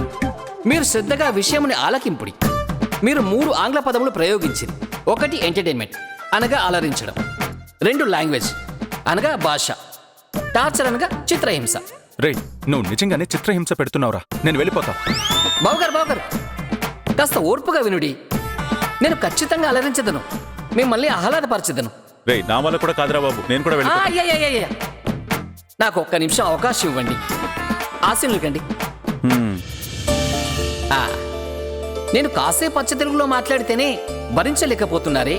మీరు శ్రద్ధగా విషయముని ఆలకింపుడి. మీరు 3 ఆంగ్ల పదములు ప్రయోగించింది. 1 ఎంటర్టైన్మెంట్ అనగా అలరించడం, 2 లాంగ్వేజ్ అనగా భాష, టార్చర్ అనగా చిత్రహింస. రేయ్, నువ్వు నిజంగానే చిత్రహింస పెడుతున్నావురా. నేను వెళ్ళిపోతా. బావగారు కాస్త ఓర్పుగా వినుడి. నేను ఖచ్చితంగా అలరించదను, మిమ్మల్ని ఆహ్లాదపరచదను. రేయ్, నా వల్ల కూడా కాదురా బాబు, నేను కూడా వెళ్ళిపోతా. అయ్యయ్యయ్యయ్య. నాకు 1 నిమిషం అవకాశం ఇవ్వండి. ఆశీనులు కండి. నేను కాసేపు అచ్చ తెలుగులో మాట్లాడితేనే భరించలేకపోతున్నారే.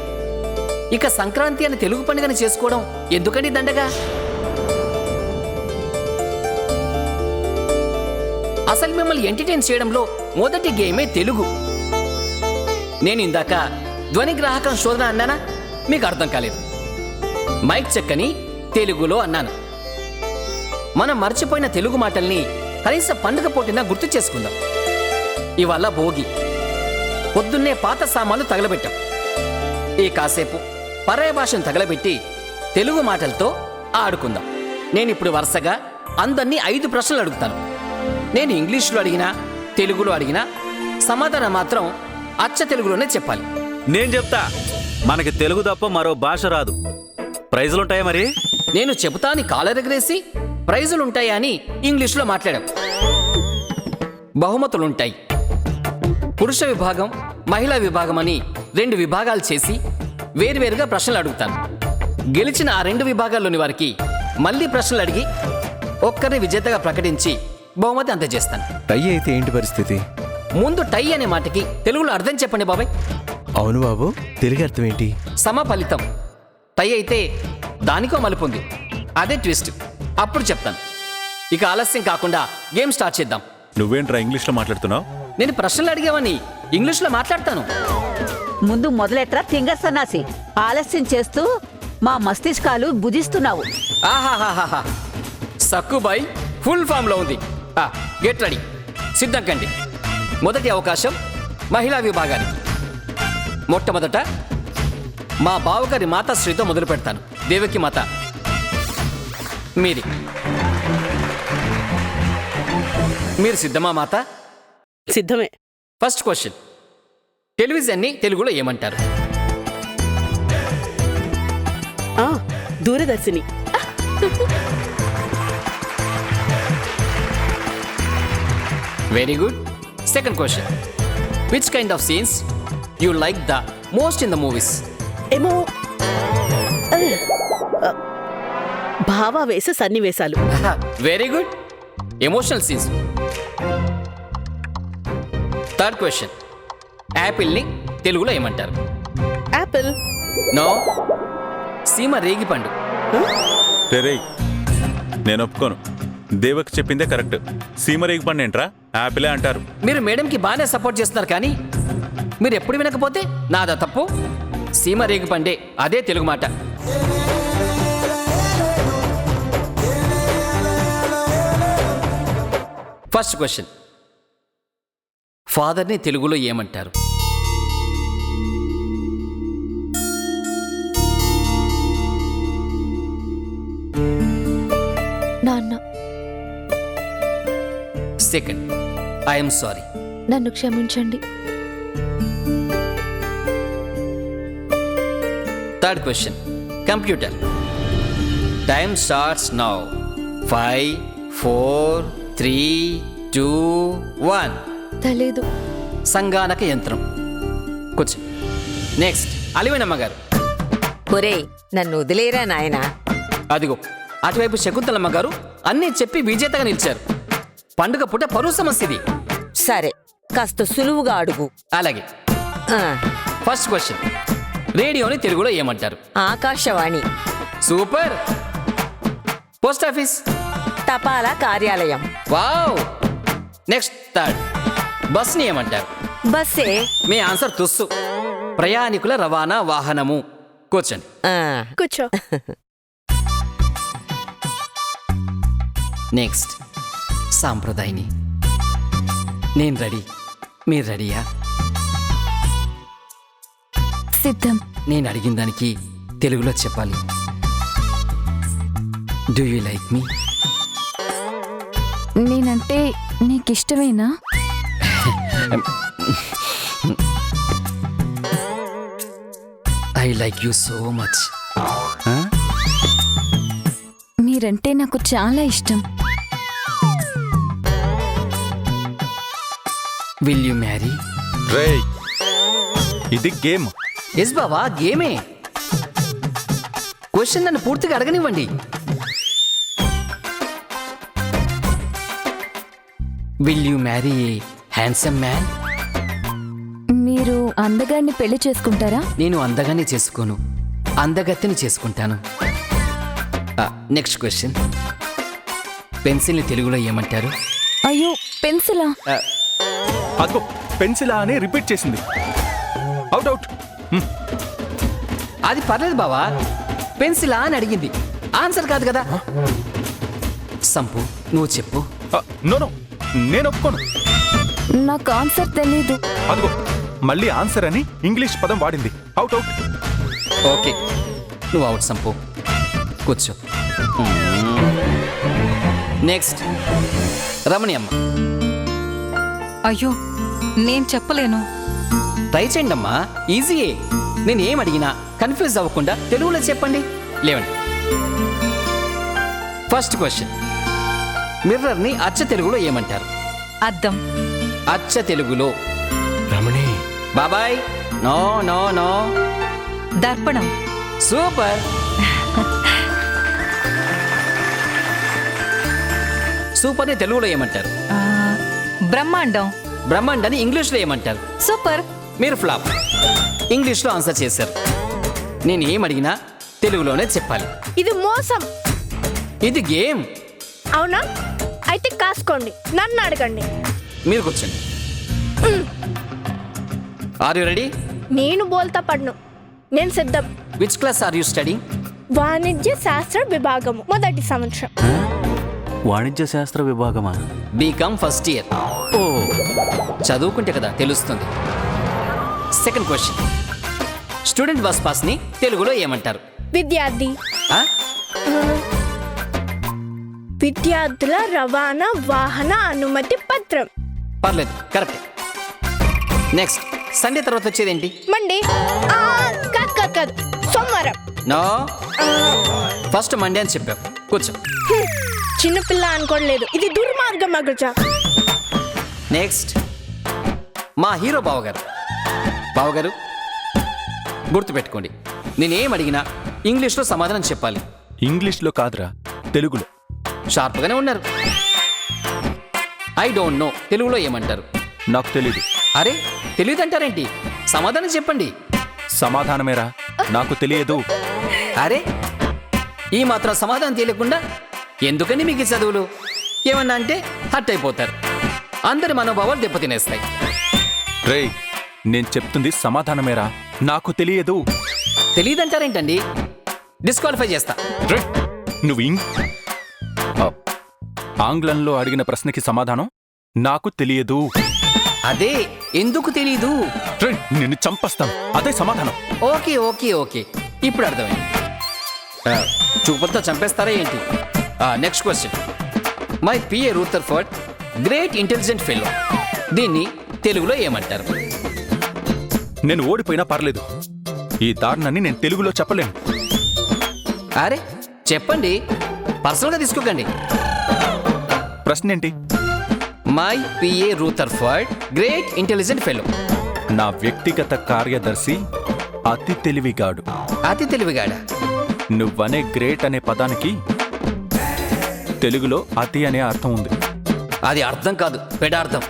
ఇక సంక్రాంతి అని తెలుగు పండుగని చేసుకోవడం ఎందుకండి దండగా? అసలు మిమ్మల్ని ఎంటర్టైన్ చేయడంలో మొదటి గేమే తెలుగు. నేను ఇందాక ధ్వనిగ్రాహకం శోధన అన్నానా? మీకు అర్థం కాలేదు. మైక్ చెక్కని తెలుగులో అన్నాను. మనం మర్చిపోయిన తెలుగు మాటల్ని కనీసం పండుగ పోటీనా గుర్తు చేసుకుందాం. ఇవాళ భోగి. పొద్దున్నే పాత సామాన్లు తగలబెట్టాం. ఈ కాసేపు పరాయ భాషను తగలబెట్టి తెలుగు మాటలతో ఆడుకుందాం. నేనిప్పుడు వరుసగా అందరినీ 5 ప్రశ్నలు అడుగుతాను. నేను ఇంగ్లీష్లో అడిగినా తెలుగులో అడిగినా సమాధానం మాత్రం అచ్చ తెలుగులోనే చెప్పాలి. నేను చెప్తా. మనకి తెలుగు తప్ప మరో భాష రాదు. ప్రైజులుంటాయా మరి? నేను చెబుతాని కాలరెగరేసి ప్రైజులుంటాయా అని ఇంగ్లీష్లో మాట్లాడాం. బహుమతులుంటాయి. పురుష విభాగం, మహిళా విభాగం అని 2 విభాగాలు చేసి వేరువేరుగా ప్రశ్నలు అడుగుతాను. గెలిచిన ఆ 2 విభాగాల్లోని వారికి మళ్ళీ ప్రశ్నలు అడిగి ఒక్కరిని విజేతగా ప్రకటించి బహుమతి అందజేస్తాను. టై అయితే ఏంటి పరిస్థితి? ముందు టై అనే మాటకి తెలుగులో అర్థం చెప్పండి బాబాయ్. అవును బాబు, తెలుగు అర్థం ఏంటి? సమఫలితం. టై అయితే దానికో మలుపు ఉంది, అదే ట్విస్ట్. అప్పుడు చెప్తాను. ఇక ఆలస్యం కాకుండా గేమ్ స్టార్ట్ చేద్దాం. నువ్వేంట్రా ఇంగ్లీష్లో మాట్లాడుతున్నావు? నేను ప్రశ్నలు అడిగేవని ఇంగ్లీష్లో మాట్లాడతాను. ముందు మొదలెట్రా తింగ సన్నాసి. ఆలస్యం చేస్తూ మా మస్తిష్కాలు భుజిస్తున్నావు. ఆహాహాహా, సక్కుబాయ్ ఫుల్ ఫామ్ లో ఉంది. గెట్ రెడీ, సిద్ధం కండి. మొదటి అవకాశం మహిళా విభాగానికి. మొట్టమొదట మా బావగారి మాతాశ్రీతో మొదలు పెడతాను. దేవకి మాత మీరు సిద్ధమా మాత? సిద్ధమే. ఫస్ట్ క్వశ్చన్, టెలివిజన్ని తెలుగులో ఏమంటారు? దూరదర్శిని. Very good. Second question, which kind of scenes you like the most in the movies? ఏమో భావావేశ సన్నివేశాలు. Very good, emotional scenes. Third question, యాపిల్ని తెలుగులో ఏమంటారు? యాపిల్. నో, సీమ రేగిపండు. రేయ్, నేను ఒప్పుకోను. దేవకి చెప్పిందే కరెక్ట్. సీమ రేగిపండు ఏంట్రా? యాపిలే అంటారు. మీరు మేడంకి బాగానే సపోర్ట్ చేస్తున్నారు, కానీ మీరు ఎప్పుడు వినకపోతే నాదా తప్పు. సీమ రేగిపండే, అదే తెలుగు మాట. ఫస్ట్ క్వశ్చన్, ఫాదర్ని తెలుగులో ఏమంటారు? నాన్న. సెకండ్. I'm sorry. నన్ను క్షమించండి. Third question. Computer. Time starts now. 5, 4, 3, 2, 1. తెలీదు. సంగానక యంత్రం. కూర్చో. నెక్స్ట్ అలివేనమ్మ గారు. ఒరేయ్ నన్ను వదిలేరా నాయనా. అదిగో అటువైపు శకుంతలమ్మ గారు అన్నీ చెప్పి విజేతగా నిలిచారు. పండుగ పూట పరువు సమస్య ఇది. సరే కాస్త సులువుగా అడుగు. అలాగే. ఆ, ఫస్ట్ క్వశ్చన్. రేడియోని తెలుగులో ఏమంటారు? ఆకాశవాణి. సూపర్. Post office. తపాలా కార్యాలయం. వావ్. Next third. బస్ని ఏమంటారు? బస్సే. మీ ఆన్సర్ తుస్సు. ప్రయాణికుల రవాణా వాహనము. కూర్చోండి. ఆ, కూర్చో. నెక్స్ట్ సాంప్రదాయని. నేను రెడీ. మీరు రెడీయా? సిద్ధం. నేను అడిగిన దానికి తెలుగులో చెప్పాలి. Do you like me? నేనంటే నీకిష్టమేనా? I like you so much. మీరంటే నాకు చాలా ఇష్టం. Will you marry? రేయ్ ఇది గేమ్. ఎస్ బావా, గేమే. క్వశ్చన్ నన్ను పూర్తిగా అడగనివ్వండి. Will you marry a handsome man? మీరు అందగాన్ని పెళ్లి చేసుకుంటారా? నేను అందగానే చేసుకోను, అందగత్తెని చేసుకుంటాను. Next question. పెన్సిల్ని తెలుగులో ఏమంటారు? అయ్యో పెన్సిలా? అదిగో పెన్సిలా అని రిపీట్ చేసింది. Out out. అది పర్లేదు బావా, పెన్సిలా అని అడిగింది, ఆన్సర్ కాదు కదా. సంపు నువ్వు చెప్పు. నో నో, నేను ఒప్పుకోను. నాకు ఆన్సర్ తెలీదు. అదిగో మళ్ళీ ఆన్సర్ అని ఇంగ్లీష్ పదం వాడింది. Out out. ఓకే నువ్వు అవుట్ సంపు. కూర్చో. నెక్స్ట్ రమణి అమ్మ. అయ్యో నేను చెప్పలేను. ట్రై చేయండి అమ్మా, ఈజీయే. నేను ఏం అడిగినా కన్ఫ్యూజ్ అవ్వకుండా తెలుగులో చెప్పండి. లేవండి. First question. మిర్రర్ని అచ్చ తెలుగులో ఏమంటారు? అద్దం. అచ్చ తెలుగులో. రమణి. బాబాయ్. No no no. దర్పణం. సూపర్. సూపర్ని తెలుగులో ఏమంటారు? ఆ, బ్రహ్మాండం. బ్రహ్మాండాన్ని ఇంగ్లీష్లో ఏమంటారు? సూపర్. మీరు ఫ్లాప్. ఇంగ్లీష్లో ఆన్సర్ చేశారు. నేను ఏం అడిగినా తెలుగులోనే చెప్పాలి. ఇది మోసం. ఇది గేమ్. అవునా? అయితే కాసుకోండి, నన్ను అడగండి. మీరు కూర్చోండి. Are you ready? నేను బోల్తా పడ్ను. నేను సిద్ధం. Which class are you study? వాణిజ్య శాస్త్ర విభాగము, మొదటి సంవత్సరం. వాణిజ్య శాస్త్ర విభాగమా? BCom first year. ఓ, చదువుకుంటే కదా తెలుస్తుంది. Second question. స్టూడెంట్ బస్ పాస్ని తెలుగులో ఏమంటారు? విద్యార్థి. ఆ? విద్యార్థుల రవాణా వాహన అనుమతి పత్రం. పర్లేదు, కరెక్ట్. నెక్స్ట్ సండే తర్వాత వచ్చేదేంటి? మండే. కాదు కాదు కాదు, సోమవారం. నో, ఫస్ట్ మండే అని చెప్పావు. కూర్చో. చిన్నపిల్ల అనుకోలేదు, ఇది దుర్మార్గం అగ్రజ. నెక్స్ట్ మా హీరో బావగారు. బావగారు గుర్తుపెట్టుకోండి, నేనేం అడిగినా ఇంగ్లీష్లో సమాధానం చెప్పాలి. ఇంగ్లీష్లో కాదురా, తెలుగులో. షార్ప్గానే ఉన్నారు. ఐ డోంట్ నో తెలుగులో ఏమంటారు? నాకు తెలీదు. అరే తెలియదంటారేంటి? సమాధానం చెప్పండి. సమాధానమేరా, నాకు తెలియదు. అరే ఈ మాత్రం సమాధానం తెలియకుండా ఎందుకని మీకు ఈ చదువులు? ఏమన్నా అంటే హర్ట్ అయిపోతారు. అందరి మనోభావాలు దెబ్బతినేస్తాయి. రేయ్ నేను చెప్తుంది సమాధానమేరా, నాకు తెలియదు. తెలియదంటారేంటండి? డిస్క్వాలిఫై చేస్తా. రేయ్, నువ్వు ఆంగ్లంలో అడిగిన ప్రశ్నకి సమాధానం నాకు తెలియదు. అదే ఎందుకు తెలీదు? రేయ్, నిన్ను చంపేస్తాను, అదే సమాధానం. ఓకే ఓకే ఓకే, ఇప్పుడు అర్థమైంది. చూపులతో చంపేస్తారా ఏంటి? Next question. My PA Rutherford great intelligent fellow. దీన్ని తెలుగులో ఏమంటారు? నేను ఓడిపోయినా పర్లేదు, ఈ దారుణాన్ని నేను తెలుగులో చెప్పలేను. అరే చెప్పండి, పర్సనల్గా తీసుకోకండి. ప్రశ్న ఏంటి? My PA Rutherford great intelligent fellow. నా వ్యక్తిగత కార్యదర్శి అతి తెలివిగాడు. అతి తెలివిగాడా? నువ్వనే గ్రేట్ అనే పదానికి తెలుగులో అతి అనే అర్థం ఉంది. అది అర్థం కాదు, పెడార్థం.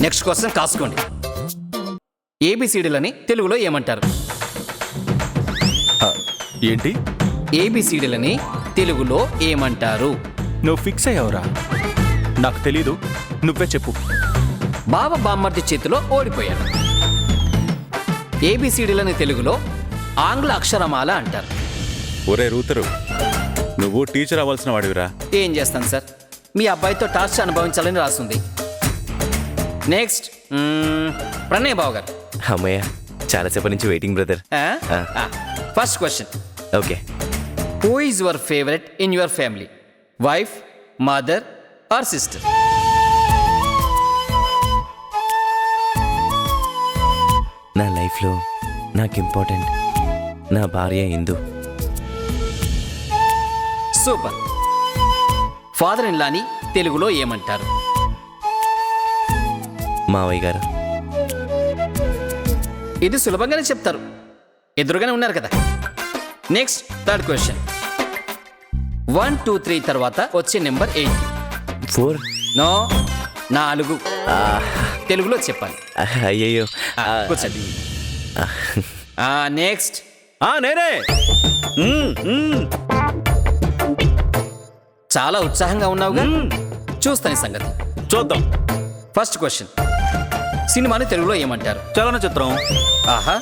Next question కాసుకోండి. ఏబిసిడీలని తెలుగులో ఏమంటారు? ఏంటి? ఏబిసిడీలని తెలుగులో ఏమంటారు? నువ్వు ఫిక్స్ అయ్యావురా? నాకు తెలీదు, నువ్వే చెప్పు. బావ బామ్మర్ది చేతిలో ఓడిపోయాడు. ఏబిసిడీలని తెలుగులో ఆంగ్ల అక్షరమాల అంటారు. ఒరే రూతరు, నువ్వు టీచర్ అవ్వాల్సిన వాడివిరా. ఏం చేస్తాను సార్, మీ అబ్బాయితో టార్చర్ అనుభవించాలని రాస్తుంది. నెక్స్ట్ ప్రణయ్ బావ గారు. అమ్మయ్య, చాలాసేపటి నుంచి waiting brother. First question. Okay. Who is your favourite in your family? Wife, mother are sister? నా లైఫ్లో నాకు ఇంపార్టెంట్ నా భార్య ఇందు. సూపర్. ఫాదర్ ఇన్ లాని తెలుగులో ఏమంటారు? మావయ్య గారు. ఇది సులభంగానే చెప్తారు, ఎదురుగానే ఉన్నారు కదా. Next third question. 1, 2, 3 తర్వాత వచ్చే నెంబర్ 8. 4. నో, 4. తెలుగులో చెప్పాలి. అయ్యయ్యో. కూర్చోండి. నెక్స్ట్. నేనే. చాలా ఉత్సాహంగా ఉన్నావుగా, చూస్తాను ఈ సంగతి. చూద్దాం. First question. సినిమాని తెలుగులో ఏమంటారు? చలనచిత్రం. ఆహా.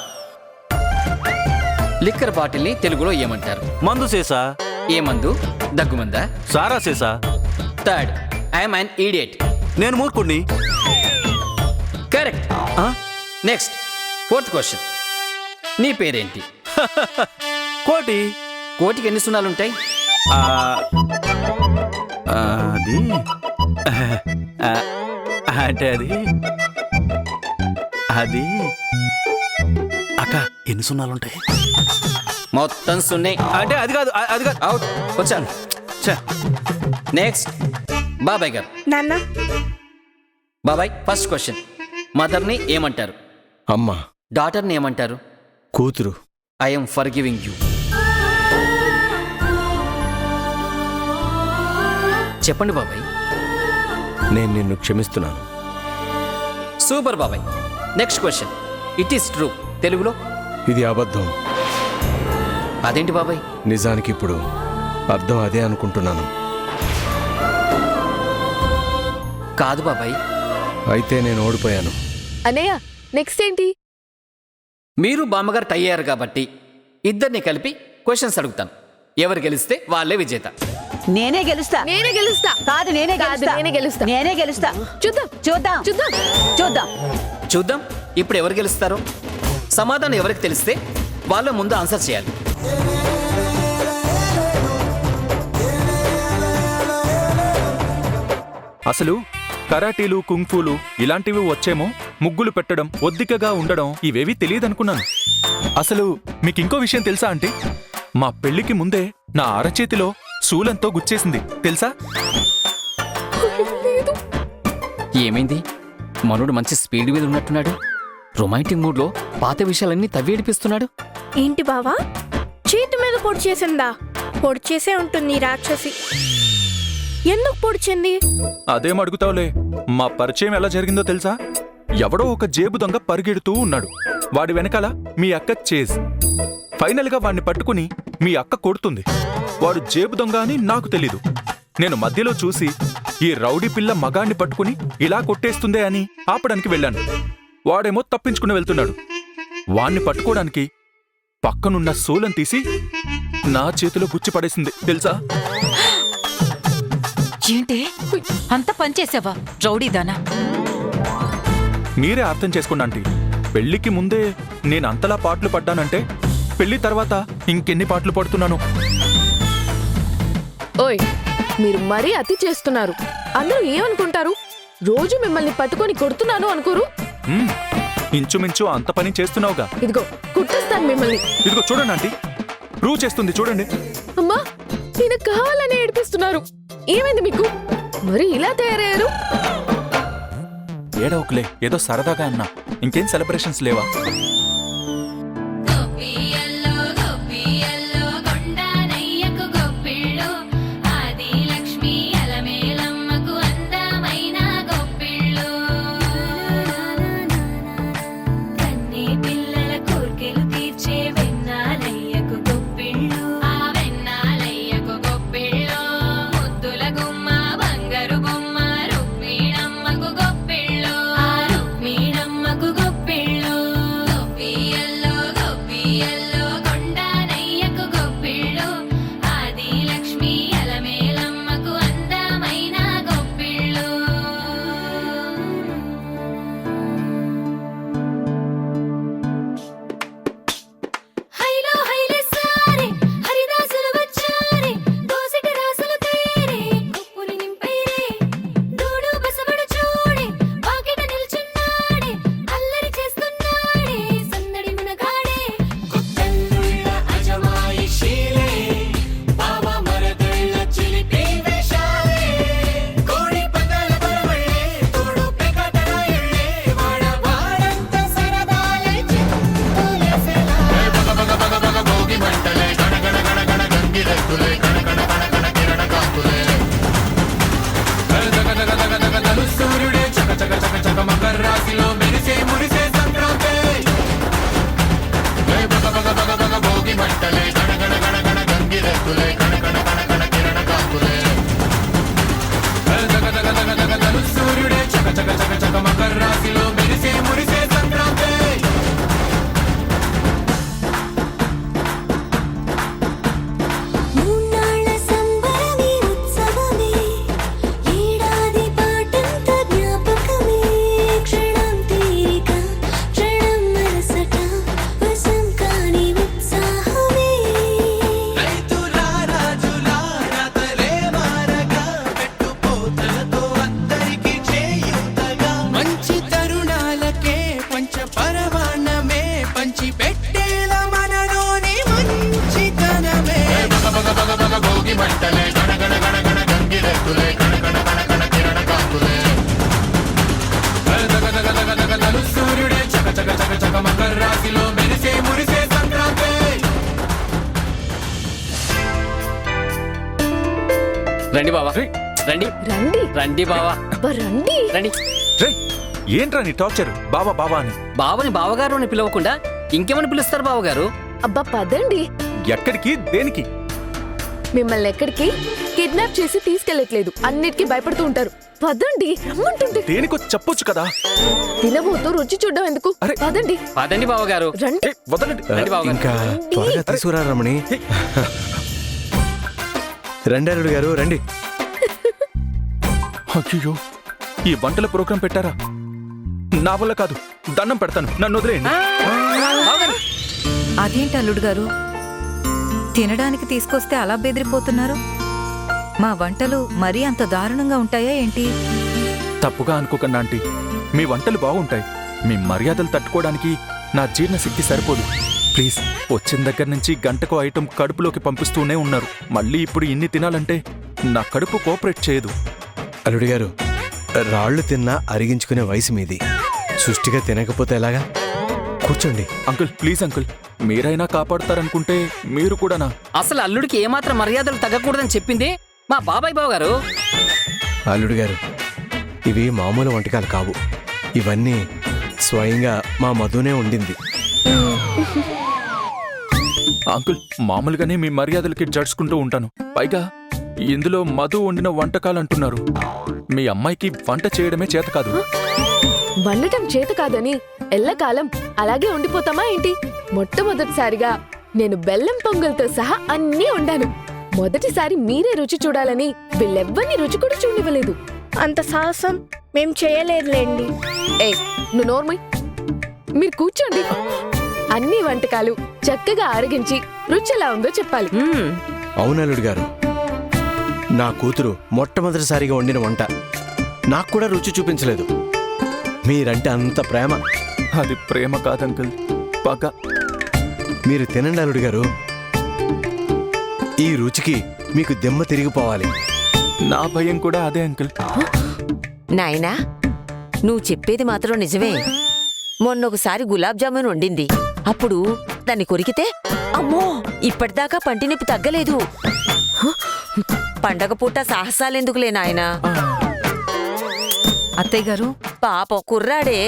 లిక్కర్ బాటిల్ని తెలుగులో ఏమంటారు? మందు సీసా. ఏ మందు? దగ్గుమందా? సారా సీసా. థర్డ్. I'm an idiot. నేను మూర్ఖుణ్ణి. కరెక్ట్. Next fourth question. నీ పేరేంటి? కోటి. కోటికి ఎన్ని సున్నాలుంటాయి? అది అంటే అది అక్క, ఎన్ని సున్నాలుంటాయి? మొత్తం సున్నే. అంటే అది కాదు, అది కాదు. అవుట్. వచ్చాను. నెక్స్ట్ బాబాయ్ గారు. నాన్న, బాబాయ్ ఫస్ట్ క్వశ్చన్. మదర్ని ఏమంటారు? అమ్మ. డాటర్ని ఏమంటారు? కూతురు. I'm for giving you. చెప్పండి బాబాయ్. నేను నిన్ను క్షమిస్తున్నాను. సూపర్ బాబాయ్. Next question. It is true తెలుగులో? ఇది అబద్ధం. అదేంటి బాబాయ్? నిజానికి ఇప్పుడు అర్థం అదే అనుకుంటున్నాను. కాదు బాబాయ్. అయితే నేను ఓడిపోయాను. అన్నయ్య నెక్స్ట్ ఏంటి? మీరు బామ్మగారు టై అయ్యారు కాబట్టి ఇద్దరిని కలిపి క్వశ్చన్స్ అడుగుతాను. ఎవరు గెలిస్తే వాళ్ళే విజేత. నేనే గెలుస్తా. నేనే గెలుస్తా. కాదు, నేనే కాదు, గెలుస్తా. నేనే గెలుస్తా. నేనే గెలుస్తా. చూద్దాం చూద్దాం. చూద్దాం చూద్దాం. చూద్దాం ఇప్పుడు ఎవరు గెలుస్తారో. సమాధానం ఎవరికి తెలిస్తే వాళ్ళ ముందు ఆన్సర్ చేయాలి. అసలు కరాటీలు, కుంగ్ఫూలు ఇలాంటివి వచ్చేమో, ముగ్గులు పెట్టడం, ఒద్దికగా ఉండడం ఇవేవి తెలియదనుకున్నాను. అసలు మీకు ఇంకో విషయం తెలుసా అంటే, మా పెళ్లికి ముందే నా అరచేతిలో శూలంతో గుచ్చేసింది తెలుసా? ఏమైంది? మనోడు మంచి స్పీడ్ మీద ఉన్నట్టున్నాడు. రొమాంటిక్ మూడ్లో పాత విషయాలన్నీ తవ్వేడిపిస్తున్నాడు. ఏంటి బావా, చేతి మీద పొడి చేసిందా? పొడి చేసే ఉంటుంది ఈ రాక్షసి. ఎందుకు పొడిచింది? అదేం అడుగుతావులే. మా పరిచయం ఎలా జరిగిందో తెలుసా? ఎవడో ఒక జేబు దొంగ పరిగెడుతూ ఉన్నాడు. వాడి వెనకాల మీ అక్క చేజ్. ఫైనల్గా వాడిని పట్టుకుని మీ అక్క కొడుతుంది. వాడు జేబు దొంగ అని నాకు తెలీదు. నేను మధ్యలో చూసి ఈ రౌడీ పిల్ల మగాణ్ణి పట్టుకుని ఇలా కొట్టేస్తుందే అని ఆపడానికి వెళ్ళాను. వాడేమో తప్పించుకుని వెళ్తున్నాడు. వాణ్ణి పట్టుకోవడానికి పక్కనున్న శూలం తీసి నా చేతిలో గుచ్చి పడేసింది తెలుసా? ఏంటి అంత పనిచేసావా రౌడీదానా? మీరే అర్థం చేసుకోండి ఆంటీ. పెళ్లికి ముందే నేను అంతలా పాటలు పడ్డానంటే పెళ్లి తర్వాత ఇంకెన్ని పాటలు పడుతున్నాను. ఓయ్, మీరు మరీ అతి చేస్తున్నారు. అందరూ ఏమనుకుంటారు? రోజు మిమ్మల్ని పట్టుకొని కొడుతున్నాను అనుకోరు? ఇంచుమించు అంత పని చేస్తున్నావుగా. ఇదిగో కుట్టేస్తాను మిమ్మల్ని. ఇదిగో చూడండి ఆంటీ, ప్రూవ్ చేస్తుంది చూడండి. అమ్మా, ఈయన కావాలని ఏడిపిస్తున్నారు. ఏమైంది మీకు? మరి ఇలా తయారయ్యారు? ఏడవకులే, ఏదో సరదాగా అన్నా. ఇంకేం సెలబ్రేషన్స్ లేవా? రండి బావా, రండి రండి రండి బావా, రండి రండి. ఏంట్రా నీ టార్చర్? బావా బావా అని. బావని బావగారు అని పిలవకుండా ఇంకేమని పిలుస్తారు బావగారు? అబ్బా పదండి. ఎక్కడికి? దేనికి? మిమ్మల్ని ఎక్కడికి కిడ్నాప్ చేసి తీసుకెళ్లట్లేదు. అన్నిటికీ భయపడుతూ ఉంటారు. పదండి, రమ్మంటుంటే. దేనికో చెప్పొచ్చు కదా. తినబోతూ రుచి చూడడం ఎందుకు? పదండి పదండి బావగారు. రండి. వదలండి. రండి బావగారు. ఇంకా త్వరగా తీసుకురా రమణి. రండి అల్లుడు గారు రండి. అయ్యో, ఈ వంటల ప్రోగ్రాం పెట్టారా? నా వల్ల కాదు, దండం పెడతాను, నన్ను వదిలేయండి. అదేంటి అల్లుడు గారు, తినడానికి తీసుకొస్తే అలా బెదిరిపోతున్నారు? మా వంటలు మరీ అంత దారుణంగా ఉంటాయా ఏంటి? తప్పుగా అనుకోకండి ఆంటీ, మీ వంటలు బాగుంటాయి. మీ మర్యాదలు తట్టుకోవడానికి నా జీర్ణశక్తి సరిపోదు. ప్లీజ్, వచ్చిన దగ్గర నుంచి గంటకు ఐటెం కడుపులోకి పంపిస్తూనే ఉన్నారు. మళ్ళీ ఇప్పుడు ఇన్ని తినాలంటే నా కడుపు కోఆపరేట్ చేయదు. అల్లుడు గారు, రాళ్లు తిన్నా అరిగించుకునే వయసు మీది. సుష్టిగా తినకపోతే ఎలాగా? కూర్చోండి. అంకుల్ ప్లీజ్ అంకుల్, మీరైనా కాపాడతారనుకుంటే మీరు కూడానా? అసలు అల్లుడికి ఏమాత్రం మర్యాదలు తగ్గకూడదని చెప్పింది మా బాబాయ్ బావగారు. అల్లుడు గారు, ఇవి మామూలు వంటకాలు కావు. ఇవన్నీ స్వయంగా మా మధునే ఉండింది. అంకుల్, మామూలుగానే మీ మర్యాదలకి జడ్చుకుంటూ ఉంటాను. పైగా ఇందులో మధు వండిన వంటకాలు అంటున్నారు. మీ అమ్మాయికి వంట చేయడమే చేత కాదు. వండటం చేత కాదని ఎల్లకాలం అలాగే ఉండిపోతామా ఏంటి? మొట్టమొదటిసారిగా నేను బెల్లం పొంగల్తో సహా అన్నీ వండాను. మొదటిసారి మీరే రుచి చూడాలని వీళ్ళెవ్వరిని రుచి కూడా చూడనివ్వలేదు. అంత సాహసం మేం చేయలేదులేండి. ఏ, నువ్వు నోర్మై. మీరు కూర్చోండి. అన్ని వంటకాలు చక్కగా అరిగించి రుచి ఎలా ఉందో చెప్పాలి. అవును అల్లుడు గారు, నా కూతురు మొట్టమొదటిసారిగా వండిన వంట నాకు కూడా రుచి చూపించలేదు. మీరంటే అంత ప్రేమ. అది ప్రేమ కాదు అంకుల్, పగ. మీరు తినండి అల్లుడు గారు. ఈ రుచికి మీకు దిమ్మ తిరిగిపోవాలి. నా భయం కూడా అదే అంకుల్. నాయనా, నువ్వు చెప్పేది మాత్రం నిజమే. మొన్నొకసారి గులాబ్ జామున్ వండింది. అప్పుడు దాన్ని కొరికితే అమ్మో, ఇప్పటిదాకా పంటి నొప్పి తగ్గలేదు. పండగ పూట సాహసాలెందుకులే నాయనా. అత్తయ్య గారు, పాపం కుర్రాడే.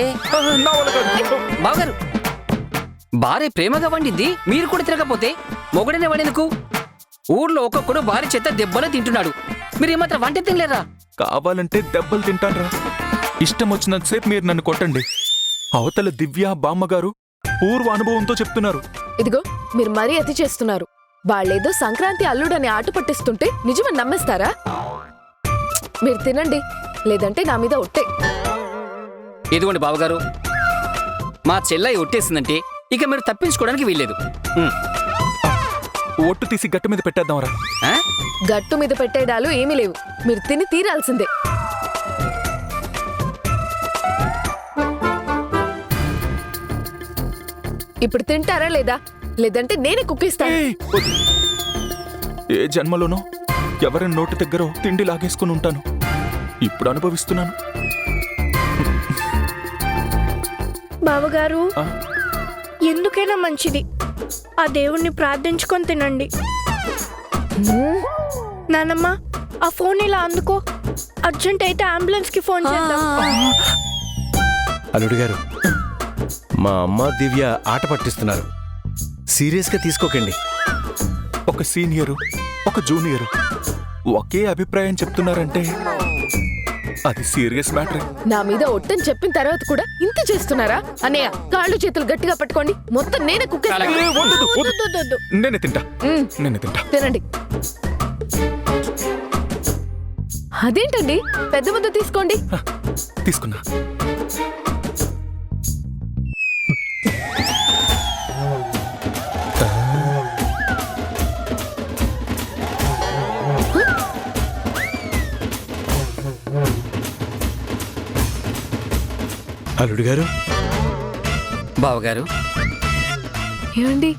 బావగారు, భార్య ప్రేమగా వండింది, మీరు కూడా తిరగపోతే మొగుడనే వండేందుకు? ఊర్లో ఒక్కొక్కడు భార్య చేత దెబ్బలు తింటున్నాడు, మీరు ఏమాత్రం వంట తినలేరా? కావాలంటే దెబ్బలు తింటాన్రా. ఇష్టం వచ్చినంతసేపు మీరు నన్ను కొట్టండి. అవతల దివ్య బామ్మగారు పూర్వ అనుభవంతో చెప్తున్నారు. ఇదిగో, మీరు మరీ అతి చేస్తున్నారు. వాళ్ళేదో సంక్రాంతి అల్లుడని ఆట పట్టిస్తుంటే నిజమని నమ్మేస్తారా? మీరు తినండి, లేదంటే నా మీద ఒట్టే. ఇదిగోండి బావగారు, మా చెల్లయ్య ఒట్టేసిందంటే ఇక మీరు తప్పించుకోవడానికి వీల్లేదు. ఒట్టు తీసి గట్టు మీద పెట్టేద్దాంరా. గట్టు మీద పెట్టేడాలు ఏమీ లేవు, మీరు తిని తీరాల్సిందే. ఇప్పుడు తింటారా లేదా? లేదంటే నేనే కుక్కిస్తాను. ఏయ్, వద్దు. ఏ జన్మలోనో ఎవరి నోటి దగ్గర తిండి లాగేసుకుని ఉంటాను. ఇప్పుడు అనుభవిస్తున్నాను. బావగారు, ఆ? ఎందుకైనా మంచిది ఆ దేవుణ్ణి ప్రార్థించుకొని తినండి. నానమ్మ, ఆ ఫోన్ ఇలా అందుకో. అర్జెంట్ అయితే అంబులెన్స్ కి ఫోన్ చేద్దాం. అల్లుడు గారు, మా అమ్మ దివ్య ఆట పట్టిస్తున్నారు, సీరియస్గా తీసుకోకండి. ఒక సీనియరు, ఒక జూనియరు ఒకే అభిప్రాయం చెప్తున్నారంటే అది సీరియస్ మ్యాటర్. నా మీద ఒట్టని చెప్పిన తర్వాత కూడా ఇంత చేస్తున్నారా? అన్నయ్య, కాళ్ళు చేతులు గట్టిగా పట్టుకోండి, మొత్తం నేనే కుక్కేస్తాను. నేనే తింటా. తినండి. అదేంటండి, పెద్ద ముద్ద తీసుకోండి. తీసుకున్నా. అల్లుడు గారు, బావగారు, ఏమండి,